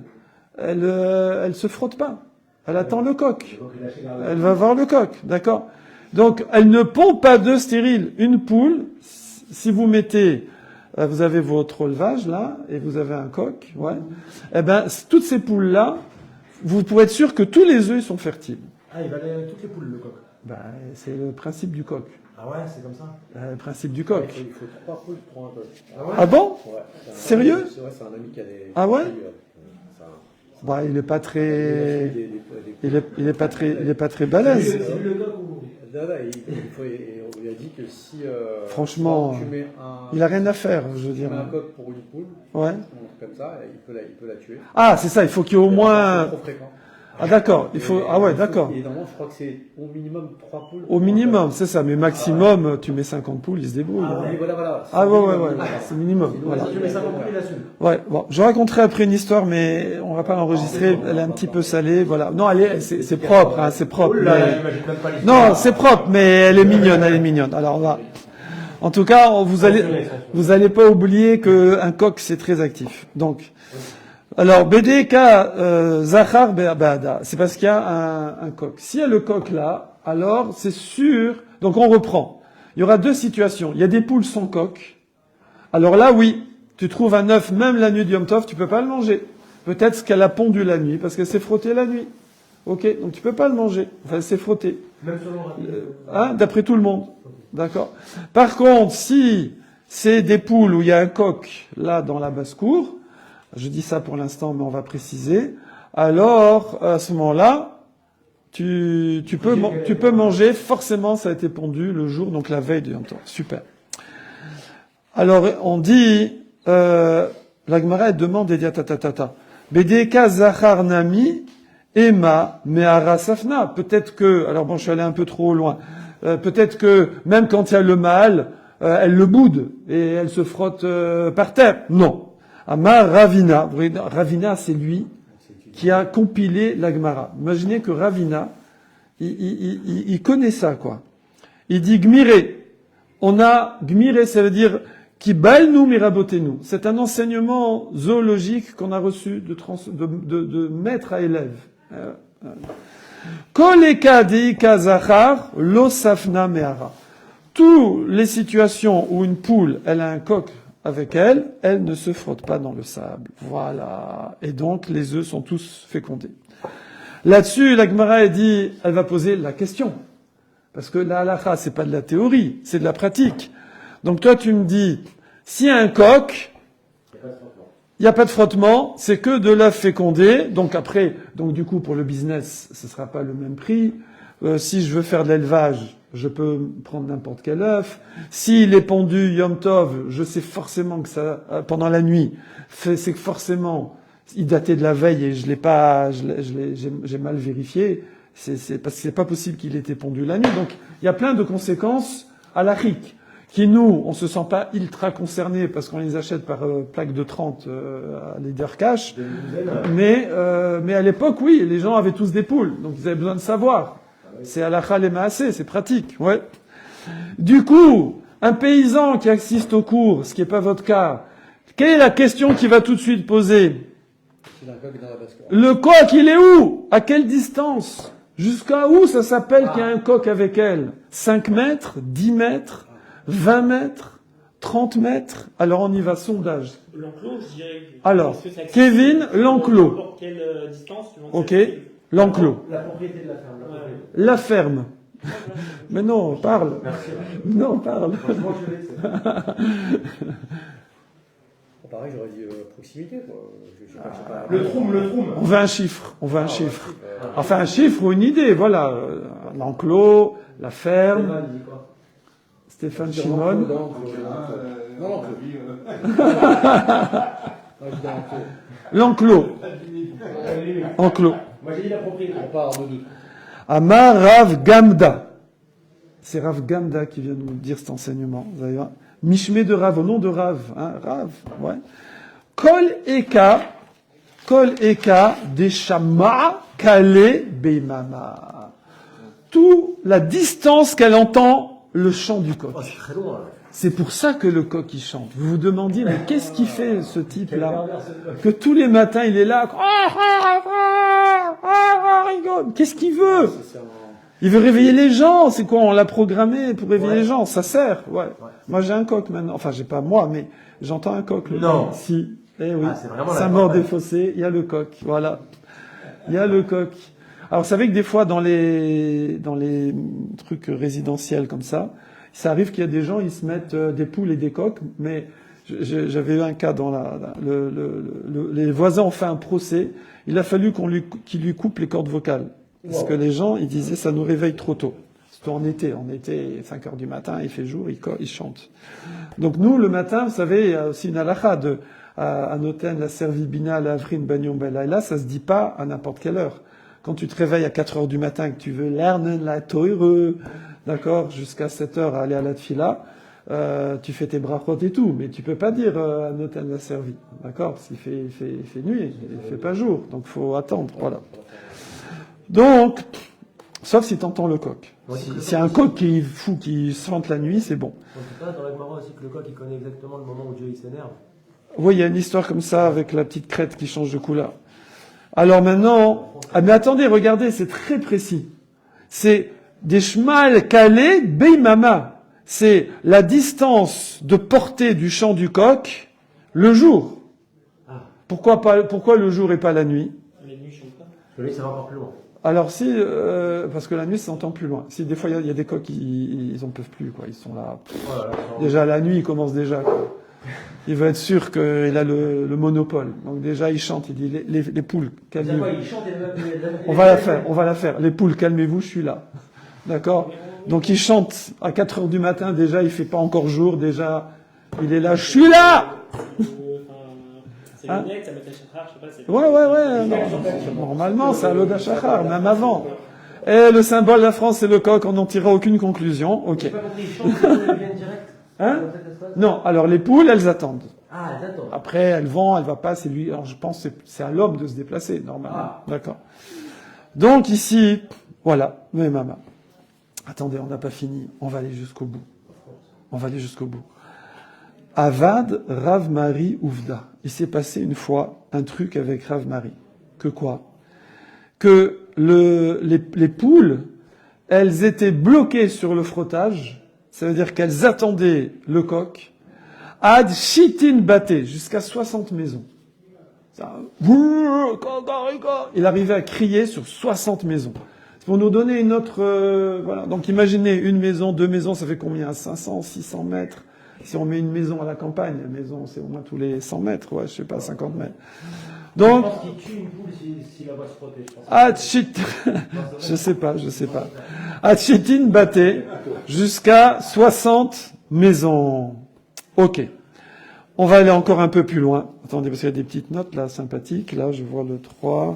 elle se frotte pas. Elle attend le coq. Elle va voir le coq, d'accord? Donc, elle ne pond pas d'œufs stériles. Une poule, si vous mettez, vous avez votre élevage là, et vous avez un coq, ouais. Eh ben, toutes ces poules-là, vous pouvez être sûr que tous les œufs sont fertiles. Ah, il va aller avec toutes les poules, le coq. Ben, c'est le principe du coq. Ah ouais, c'est comme ça. Le principe du coq. Il faut 3 poules pour un coq. Ah ouais. Ah bon? Ouais. Sérieux? C'est vrai, c'est un ami qui a des... Ah ouais? Ça- Bah, il est pas Il a très, fait il est pas très balèze. C'est le coq ou... il a dit que si... Franchement, tu mets un... Il a rien à faire, je veux Tu dire. mets un coq pour une poule, Ouais. comme ça, il peut la tuer. Ah, c'est ça, il faut qu'il y ait au C'est moins, trop fréquent. Ah d'accord, il faut... Ah ouais, d'accord. Et normalement, je crois que c'est au minimum 3 poules. Au minimum, c'est ça. Mais maximum, tu mets 50 poules, ils se débrouillent. Ah hein. oui, voilà. Ah ouais, c'est minimum. Voilà. Tu mets 50 poules, il assume. Ouais, bon, je raconterai après une histoire, mais on va pas l'enregistrer. Elle est un petit peu salée, voilà. Non, c'est propre, hein, c'est propre. Oh là là, mais- j'imagine même pas l'histoire. Non, c'est propre, mais elle est mignonne. Alors on va. En tout cas, vous allez pas oublier que un coq c'est très actif. Donc, alors BDK Zachar Be'ada, c'est parce qu'il y a un coq. S'il y a le coq là, alors c'est sûr. Donc on reprend. Il y aura deux situations. Il y a des poules sans coq. Alors là, oui, tu trouves un œuf même la nuit du Yom Tov, tu peux pas le manger. Peut-être qu'elle a pondu la nuit parce qu'elle s'est frottée la nuit. Ok, donc tu peux pas le manger. Enfin, elle s'est frottée. Même selon Hein, d'après tout le monde. D'accord. Par contre, si c'est des poules où il y a un coq, là, dans la basse-cour, je dis ça pour l'instant, mais on va préciser, alors, à ce moment-là, tu peux manger, forcément, ça a été pondu le jour, donc la veille de Yom Tov. Super. Alors, on dit, la Gemara, elle demande, et dit, Bedeka Zachar Nami, Emma, Me'ara Safna. Peut-être que, alors bon, je suis allé un peu trop loin. Peut-être que même quand il y a le mâle, elle le boude et elle se frotte par terre. Non. Amar Ravina. Vous voyez, Ravina, c'est lui qui a compilé la Gemara. Imaginez que Ravina, il connaît ça, quoi. Il dit Gmiré. On a Gmiré, ça veut dire qui nous mirabotenu. C'est un enseignement zoologique qu'on a reçu de maître à élève. Koleka deika zachar lo safna me'ara. Toutes les situations où une poule, elle a un coq avec elle, elle ne se frotte pas dans le sable. Voilà. Et donc, les œufs sont tous fécondés. Là-dessus, la Gemara, elle va poser la question. Parce que la halakha, c'est pas de la théorie, c'est de la pratique. Donc toi, tu me dis, s'il y a un coq, il n'y a pas de frottement, c'est que de l'œuf fécondé. Donc après, du coup, pour le business, ce sera pas le même prix. Si je veux faire de l'élevage, je peux prendre n'importe quel œuf. S'il est pondu Yom Tov, je sais forcément que ça, pendant la nuit, c'est que forcément, il datait de la veille et je l'ai pas, j'ai mal vérifié. C'est parce que c'est pas possible qu'il ait été pondu la nuit. Donc, il y a plein de conséquences à la rique. Qui nous, on se sent pas ultra concernés parce qu'on les achète par plaque de 30 à Leader Cash. Mais à l'époque, oui, les gens avaient tous des poules. Donc ils avaient besoin de savoir. C'est halakha les maaseh, c'est pratique, ouais. Du coup, un paysan qui assiste au cours, ce qui n'est pas votre cas, quelle est la question qu'il va tout de suite poser? Le coq, il est où? À quelle distance? Jusqu'à où ça s'appelle qu'il y a un coq avec elle? 5 mètres? 10 mètres? 20 mètres, 30 mètres, alors on y va, sondage. L'enclos, je dirais. Alors, Kevin, l'enclos. Pour quelle distance Ok, l'enclos. La propriété de la ferme. La ferme. Mais non, parle. Merci. Non, parle. Franchement, je l'ai, c'est- Pareil, j'aurais dit proximité, quoi. Je sais pas. Le troum. On veut un chiffre, Enfin, un chiffre ou une idée, voilà. L'enclos, la ferme. Stéphane, il dit quoi Stéphane Chimone. Non, L'enclos. Enclos. Moi, j'ai dit la propriété. on part de doute. Amar Rav Gamda. C'est Rav Gamda qui vient nous dire cet enseignement. Vous allez voir. Mishmé de Rav, au nom de Rav. Hein, Rav, ouais. Kol Eka Deshama Kale Beimama. Tout la distance qu'elle entend le chant du coq. Oh, c'est très loin. Là. C'est pour ça que le coq il chante. Vous vous demandiez, mais qu'est-ce qu'il fait ce type-là? Que tous les matins il est là. Rigole. Qu'est-ce qu'il veut? Il veut réveiller les gens. C'est quoi? On l'a programmé pour réveiller les gens. Ça sert. Ouais. Moi j'ai un coq maintenant. Enfin j'ai pas moi, mais j'entends un coq. Non. Si. Eh oui. Ah, c'est vraiment la Saint-Maur-des-Fossés. Il y a le coq. Voilà. Il y a le coq. Alors, vous savez que des fois, dans les trucs résidentiels comme ça arrive qu'il y a des gens, ils se mettent des poules et des coqs, mais j'avais eu un cas dans les voisins ont fait un procès. Il a fallu qu'il lui coupe les cordes vocales. Parce que les gens, ils disaient, ça nous réveille trop tôt. C'était en été, 5 heures du matin, il fait jour, il chante. Donc nous, le matin, vous savez, il y a aussi une halakha à Noten, la Servibina, la Avrin, Bagnon, Belaïla, ça se dit pas à n'importe quelle heure. quand tu te réveilles à 4 heures du matin, que tu veux lernen la Teure, d'accord, jusqu'à 7 heures à aller à la tfila, tu fais tes brachot et tout, mais tu peux pas dire un hôtel l'a servi, d'accord, s'il fait nuit, il fait pas jour, donc faut attendre, voilà. Donc, sauf si t'entends le coq. Si un coq qui est fou, qui chante la nuit, c'est bon. En tout cas, dans la Gemara aussi que le coq il connaît exactement le moment où Dieu il s'énerve. Oui, il y a une histoire comme ça avec la petite crête qui change de couleur. Alors maintenant, ah mais attendez, regardez, c'est très précis. C'est des shmal calé beimama. C'est la distance de portée du chant du coq le jour. Pourquoi le jour et pas la nuit? Les nuits, je sais pas. Parce que lui, ça va encore plus loin. Alors si, parce que la nuit s'entend plus loin. Si des fois il y a des coqs, ils en peuvent plus, quoi. Ils sont là. Voilà, Déjà la nuit, il commence déjà, quoi. Il veut être sûr qu'il a le monopole. Donc déjà, il chante, il dit les poules, calmez-vous. il chante et On va la faire. Les poules, calmez-vous, je suis là. D'accord? Donc il chante à 4 heures du matin, déjà, il fait pas encore jour, déjà, il est là, je suis là! C'est Hein? le net, ça met la shachar, je sais pas. c'est- Ouais. Non. Normalement, c'est à l'Oda Shachar, même avant. Et le symbole de la France, c'est le coq, on n'en tirera aucune conclusion. Ok. J'ai pas compris, il chante et ils viennent direct. Hein? Comment ça se passe? Non, alors les poules, elles attendent. Ah, d'accord. Après, elles vont, elles va pas, c'est lui. Alors je pense que c'est à l'homme de se déplacer, normalement. Ah. D'accord. Donc ici, voilà, mais maman. Attendez, on n'a pas fini. On va aller jusqu'au bout. Avad Rav Mari Ouvda. Il s'est passé une fois un truc avec Rav Mari. Que quoi? Que les poules, elles étaient bloquées sur le frottage. Ça veut dire qu'elles attendaient le coq. Ad Shitin Baté, jusqu'à 60 maisons. Ça, il arrivait à crier sur 60 maisons. C'est pour nous donner une autre... voilà. Donc imaginez une maison, deux maisons, ça fait combien? 500, 600 mètres. Si on met une maison à la campagne, la maison c'est au moins tous les 100 mètres, ouais, je sais pas, 50 mètres. Donc, Je pense qu'il tue une poule si la voit se frotter, je pense. Atchit, je sais pas. Atchitin Baté, jusqu'à 60 maisons. Ok. On va aller encore un peu plus loin. Attendez, parce qu'il y a des petites notes là, sympathiques. Là, je vois le 3.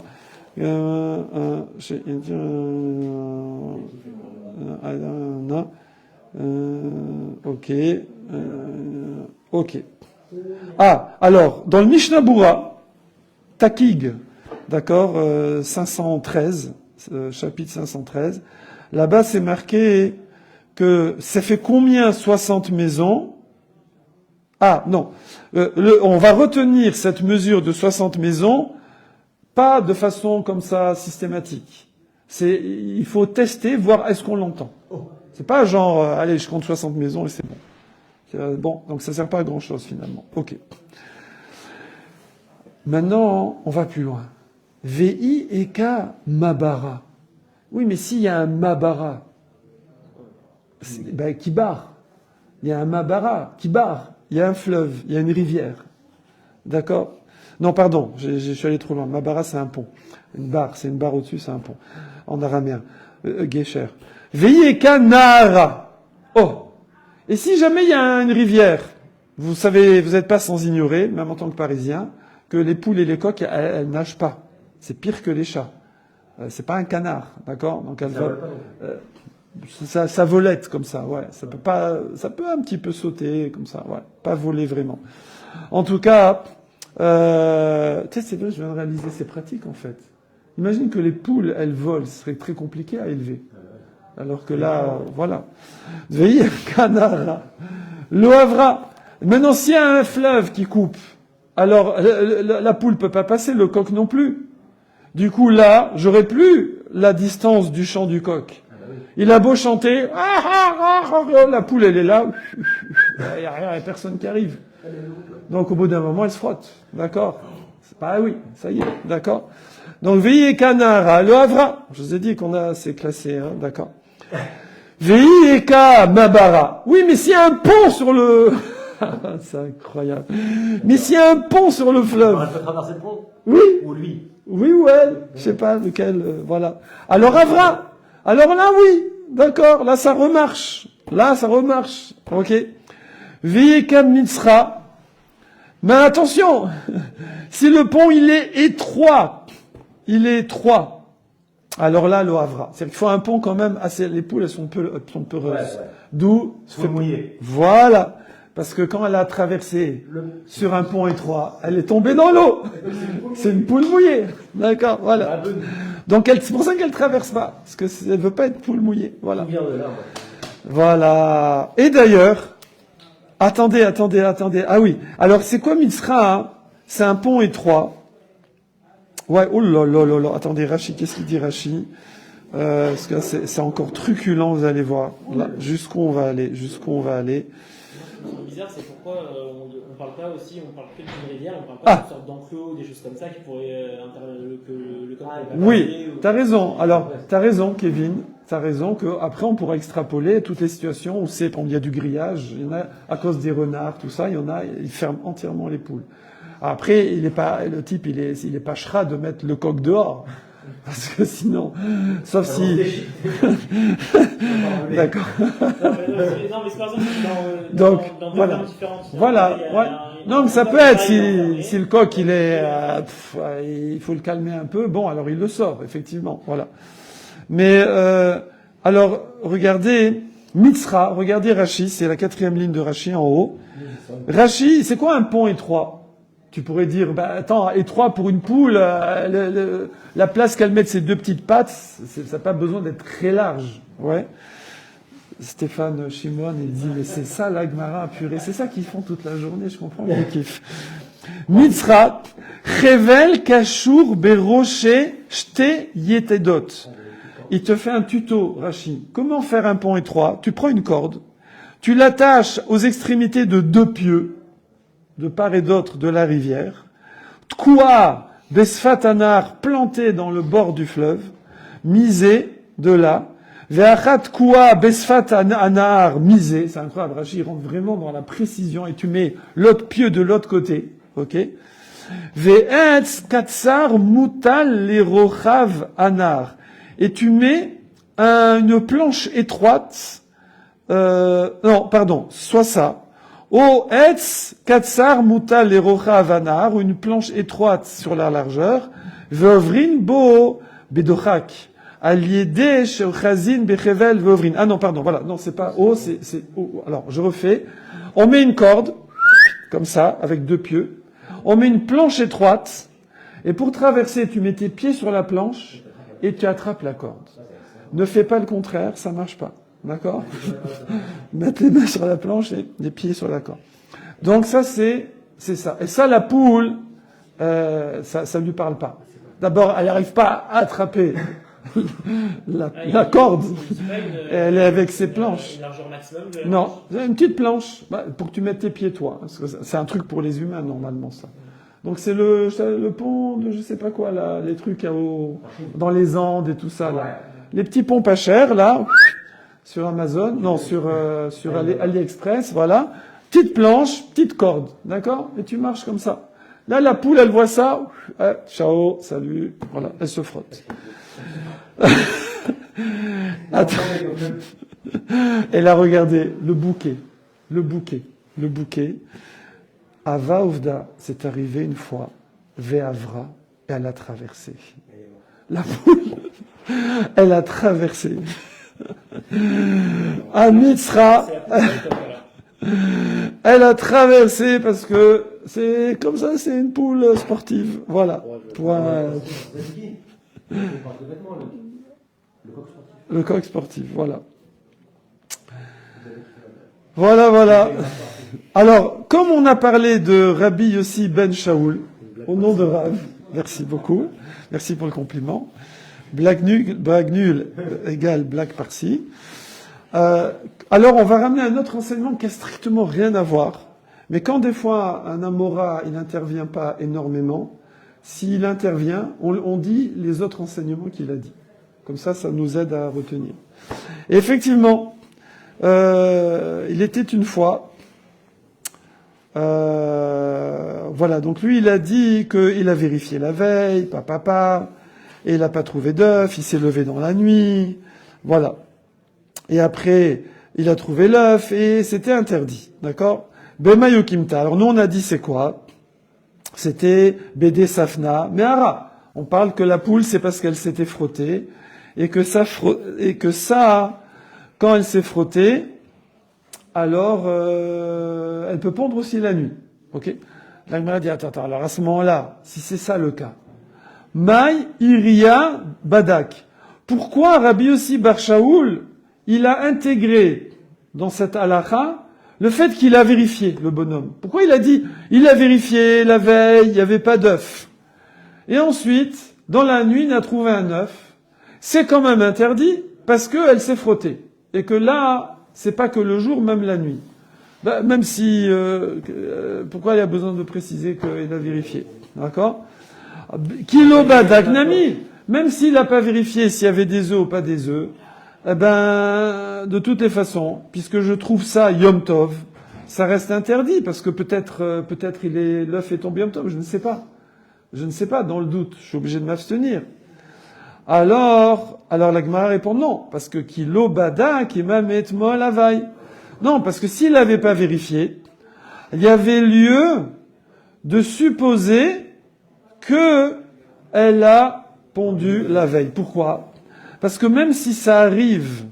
Ok. Ok. Ah, alors, dans le Mishnah Bura, Takig, d'accord, 513, chapitre 513, là-bas c'est marqué que ça fait combien 60 maisons? Ah, non, on va retenir cette mesure de 60 maisons, pas de façon comme ça systématique. Il faut tester, voir est-ce qu'on l'entend. C'est pas genre, allez, je compte 60 maisons et c'est bon. Bon, donc ça sert pas à grand-chose finalement. Ok. Maintenant, on va plus loin. VI et K Mabara. Oui, mais s'il y a un Mabara, ben, qui barre. Il y a un Mabara qui barre. Il y a un fleuve, il y a une rivière. D'accord? Non, pardon, je suis allé trop loin. Mabara, c'est un pont. Une barre, c'est une barre au-dessus, c'est un pont. En araméen. Gesher. VI et K Nahara. Oh! Et si jamais il y a une rivière, vous savez, vous n'êtes pas sans ignorer, même en tant que Parisien, que les poules et les coqs, elles nagent pas. C'est pire que les chats. C'est pas un canard, d'accord? Donc elles volent. Ça volette comme ça, ouais. Ça peut un petit peu sauter comme ça, ouais. Pas voler vraiment. En tout cas, tu sais, c'est vrai, je viens de réaliser, c'est pratique en fait. Imagine que les poules, elles volent, ce serait très compliqué à élever. Alors que là, voilà. Veillez, canard, le Havra. Maintenant, s'il y a un fleuve qui coupe, alors la poule peut pas passer, le coq non plus. Du coup, là, j'aurais plus la distance du chant du coq. Il a beau chanter, la poule, elle est là, il n'y a personne qui arrive. Donc, au bout d'un moment, elle se frotte. D'accord? Ah oui, ça y est, d'accord? Donc, veillez, canard, le Havra. Je vous ai dit c'est classé, hein, d'accord? Veika Mabara. Oui, mais s'il y a un pont sur le... c'est incroyable. Mais s'il y a un pont sur le fleuve... Elle peut traverser le pont? Oui. Ou lui? Oui ou elle. Je sais pas lequel, voilà. Alors Avra. Alors là, oui. D'accord. Là, ça remarche. Ok. Veika Mitzra. Mais attention. Si le pont, il est étroit. alors là, lo havra. C'est-à-dire qu'il faut un pont quand même assez, les poules, elles sont peureuses. Ouais. D'où, Faut mouiller. voilà. Parce que quand elle a traversé sur un pont étroit, elle est tombée dans l'eau. C'est une poule mouillée. D'accord, voilà. Donc c'est pour ça qu'elle traverse pas. Parce que elle veut pas être poule mouillée. Voilà. Tout vient de là, moi. Voilà. Et d'ailleurs, attendez. Ah oui. Alors, c'est quoi Mitzra, hein? C'est un pont étroit. Ouais, oh là là là là. Attendez, Rachi, qu'est-ce qu'il dit Rachi? Parce que c'est encore truculent, vous allez voir. Là, jusqu'où on va aller. Ce qui est bizarre, c'est pourquoi on parle pas aussi, on parle que d'une rivière, on parle pas d'une sorte d'enclos, des choses comme ça qui pourraient que le corps pourrait pas Oui, passer, ou... t'as raison. Alors, t'as raison, Kevin. T'as raison que après on pourra extrapoler toutes les situations où c'est, il y a du grillage, il y en a à cause des renards, tout ça, il y en a, ils ferment entièrement les poules. Après, le type, il est pas chra de mettre le coq dehors. Parce que sinon, sauf si... D'accord. Non, mais c'est par exemple Donc, dans deux voilà. fermes différentes. Voilà, ouais. Non, mais ça peut être si le coq il est, il faut le calmer un peu. Bon, alors il le sort effectivement, voilà. Mais alors regardez Mitzra, regardez Rashi, c'est la 4e ligne de Rashi en haut. Rashi, c'est quoi un pont étroit? Tu pourrais dire, attends, étroit pour une poule, la place qu'elle met de ses deux petites pattes, ça n'a pas besoin d'être très large, ouais. Stéphane Shimon, il dit, mais c'est ça l'Agmara purée, c'est ça qu'ils font toute la journée, je comprends le kiff. Mitzra, Chevel Kashur Beroché Shte Yetedot. Il te fait un tuto, Rashi. Comment faire un pont étroit? Tu prends une corde, tu l'attaches aux extrémités de deux pieux, de part et d'autre de la rivière. Tkua Besfatanar, planté dans le bord du fleuve, misé de là. Ve'achat Kua Besfatanar, misé. C'est incroyable, Rashi rentre vraiment dans la précision et tu mets l'autre pieu de l'autre côté. Ok? Ve'etz Katsar Mutal Lerochav Anar. Et tu mets une planche étroite, soit ça. O etz katsar mutal lerocha avanar, une planche étroite sur la largeur. Veovrin bo bedochak. Aliede shechazin bechevel veovrin. Ah non, pardon, voilà. Non, c'est pas O, c'est O. Alors, je refais. On met une corde, comme ça, avec deux pieux. On met une planche étroite. Et pour traverser, tu mets tes pieds sur la planche et tu attrapes la corde. Ne fais pas le contraire, ça marche pas. D'accord? Mettre les mains sur la planche et les pieds sur la corde. Donc ça, c'est ça. Et ça, la poule, ça lui parle pas. D'abord, elle n'arrive pas à attraper la corde. Elle est avec ses planches. Une largeur maximum de Non, une petite planche, pour que tu mettes tes pieds, toi. Parce que c'est un truc pour les humains, normalement, ça. Donc c'est le pont de je sais pas quoi, là, les trucs dans les Andes et tout ça, là. Les petits ponts pas chers, là. Sur Amazon, non, sur AliExpress, voilà. Petite planche, petite corde, d'accord? Et tu marches comme ça. Là, la poule, elle voit ça, ciao, salut, voilà, elle se frotte. Attends. Et là, regardez, le bouquet. Ava Ouvda, c'est arrivé une fois, Ve'avra, et elle a traversé. La poule, elle a traversé. À Mitzra, elle a traversé parce que c'est comme ça, c'est une poule sportive. Voilà. Le coq sportif, voilà. Voilà. Alors, comme on a parlé de Rabbi Yossi ben Shaoul, au nom de Rav, merci beaucoup, merci pour le compliment. Blague nulle égale blague par-ci. Alors, on va ramener un autre enseignement qui a strictement rien à voir. Mais quand des fois un Amora, il n'intervient pas énormément, s'il intervient, on dit les autres enseignements qu'il a dit. Comme ça nous aide à retenir. Et effectivement, il était une fois, voilà, donc lui il a dit qu'il a vérifié la veille, et il n'a pas trouvé d'œuf, il s'est levé dans la nuit, voilà. Et après, il a trouvé l'œuf et c'était interdit, d'accord? Bemayokimta. Alors nous on a dit c'est quoi? C'était Bédé Safna, mais Ara. On parle que la poule c'est parce qu'elle s'était frottée et que ça, quand elle s'est frottée, alors elle peut pondre aussi la nuit. Ok? La Gemara dit attends, alors à ce moment-là, si c'est ça le cas, Maï Iria Badak. Pourquoi Rabbi Yossi Bar Shaoul, il a intégré dans cette halakha le fait qu'il a vérifié le bonhomme? Pourquoi il a dit il a vérifié la veille, il n'y avait pas d'œuf? Et ensuite, dans la nuit, il a trouvé un œuf. C'est quand même interdit parce qu'elle s'est frottée. Et que là, c'est pas que le jour, même la nuit. Ben, même si... pourquoi il a besoin de préciser qu'il a vérifié? D'accord? Kilo Badak Nami. Même s'il n'a pas vérifié s'il y avait des œufs ou pas des œufs, eh ben, de toutes les façons, puisque je trouve ça Yom Tov, ça reste interdit, parce que peut-être l'œuf est tombé Yom Tov, je ne sais pas. Je ne sais pas, dans le doute, je suis obligé de m'abstenir. Alors la Gemara répond non, parce que Kilo Badak Imam et Mol Havai. Non, parce que s'il n'avait pas vérifié, il y avait lieu de supposer que elle a pondu la veille. Pourquoi? Parce que même si ça arrive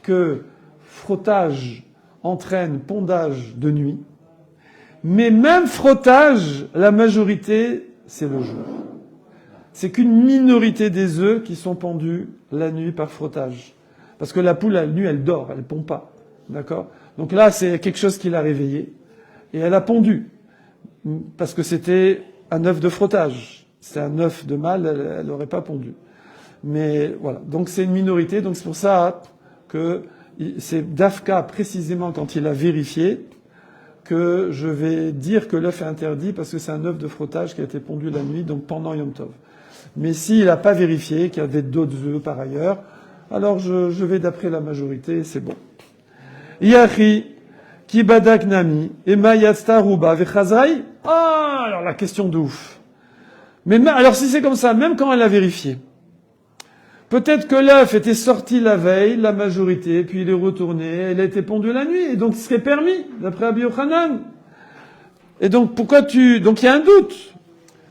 que frottage entraîne pondage de nuit, mais même frottage, la majorité, c'est le jour. C'est qu'une minorité des œufs qui sont pondus la nuit par frottage. Parce que la poule, la nuit, elle dort, elle pond pas. D'accord? Donc là, c'est quelque chose qui l'a réveillée. Et elle a pondu. Parce que c'était un œuf de frottage. C'est un œuf de mâle, elle n'aurait pas pondu. Mais voilà. Donc c'est une minorité. Donc c'est pour ça que c'est Dafka, précisément quand il a vérifié, que je vais dire que l'œuf est interdit parce que c'est un œuf de frottage qui a été pondu la nuit, donc pendant Yom Tov. Mais s'il n'a pas vérifié qu'il y avait d'autres œufs par ailleurs, alors je vais d'après la majorité, c'est bon. Yachi, Kibadak Nami, Ema Yatzta Ruba Vechazai. Ah, alors la question de ouf. Mais alors si c'est comme ça, même quand elle a vérifié, peut-être que l'œuf était sorti la veille, la majorité, puis il est retourné, elle a été pondue la nuit, et donc il serait permis, d'après Rabbi Yochanan. Et donc donc il y a un doute.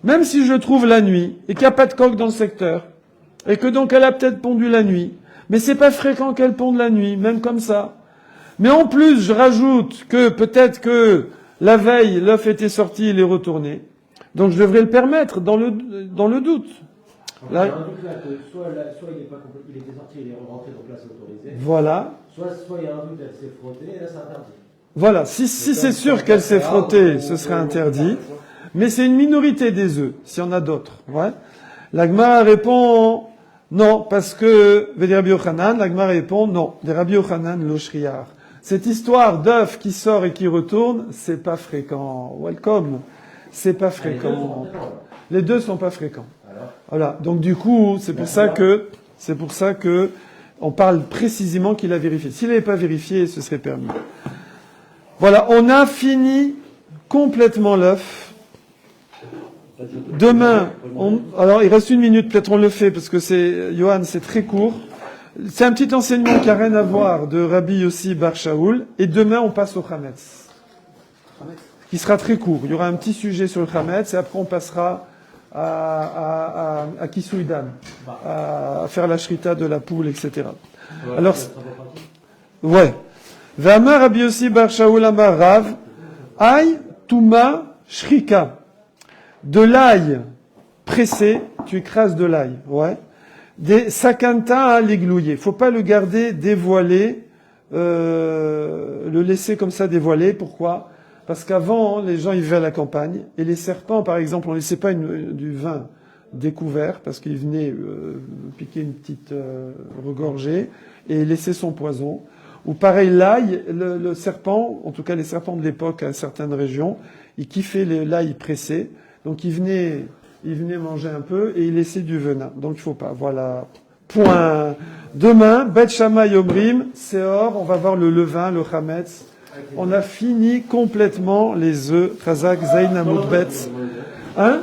Même si je trouve la nuit, et qu'il n'y a pas de coq dans le secteur, et que donc elle a peut-être pondu la nuit, mais c'est pas fréquent qu'elle ponde la nuit, même comme ça. Mais en plus, je rajoute que peut-être que la veille, l'œuf était sorti, il est retourné. Donc je devrais le permettre dans le doute. Là, il y a un doute là que soit il était sorti, il est rentré, donc là c'est autorisé. Voilà. Soit il y a un doute, elle s'est frottée, et là c'est interdit. Voilà. Si c'est sûr qu'elle s'est frottée, ce serait interdit. Mais c'est une minorité des œufs, s'il y en a d'autres. Ouais. La Gemara répond non, parce que, veut dire Rabbi Yochanan, la Gemara répond non. Des Rabbi Yochanan lo shriar. Cette histoire d'œuf qui sort et qui retourne, c'est pas fréquent. Welcome. C'est pas fréquent. Les deux sont pas fréquents. Voilà. Donc du coup, c'est pour ça que on parle précisément qu'il a vérifié. S'il n'avait pas vérifié, ce serait permis. Voilà. On a fini complètement l'œuf. Demain, alors il reste 1 minute, peut-être on le fait, parce que Johan, c'est très court. C'est un petit enseignement qui n'a rien à voir de Rabbi Yossi Bar Shaoul. Et demain, on passe au Chametz. Qui sera très court. Il y aura un petit sujet sur le Chametz, et après on passera à Kisouidam, à faire la shrita de la poule, etc. Alors, ouais. V'amar Rabbi Yossi Bar Shaoul amar Rav, Aï, Touma, Shrika. De l'ail pressé, tu écrases de l'ail, ouais. Des sakanta à l'églouiller. Faut pas le garder dévoilé, le laisser comme ça dévoilé. Pourquoi? Parce qu'avant, les gens ils vivaient à la campagne et les serpents, par exemple, on laissait pas du vin découvert parce qu'ils venaient piquer une petite regorgée et laisser son poison. Ou pareil, l'ail, le serpent, en tout cas les serpents de l'époque à certaines régions, ils kiffaient l'ail pressé. Donc il venait manger un peu et il laissait du venin. Donc il faut pas. Voilà. Point. Demain, Bet Shammai Omrim, Seor, on va voir le levain, le chametz. On a fini complètement les œufs. Chazak, Zayn, Amoudbet. Hein?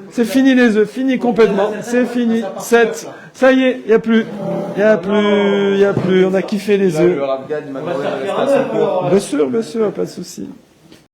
C'est fini les œufs. Fini complètement. C'est fini. 7. Ça y est, il y a plus. On a kiffé les œufs. Bien sûr, pas de souci.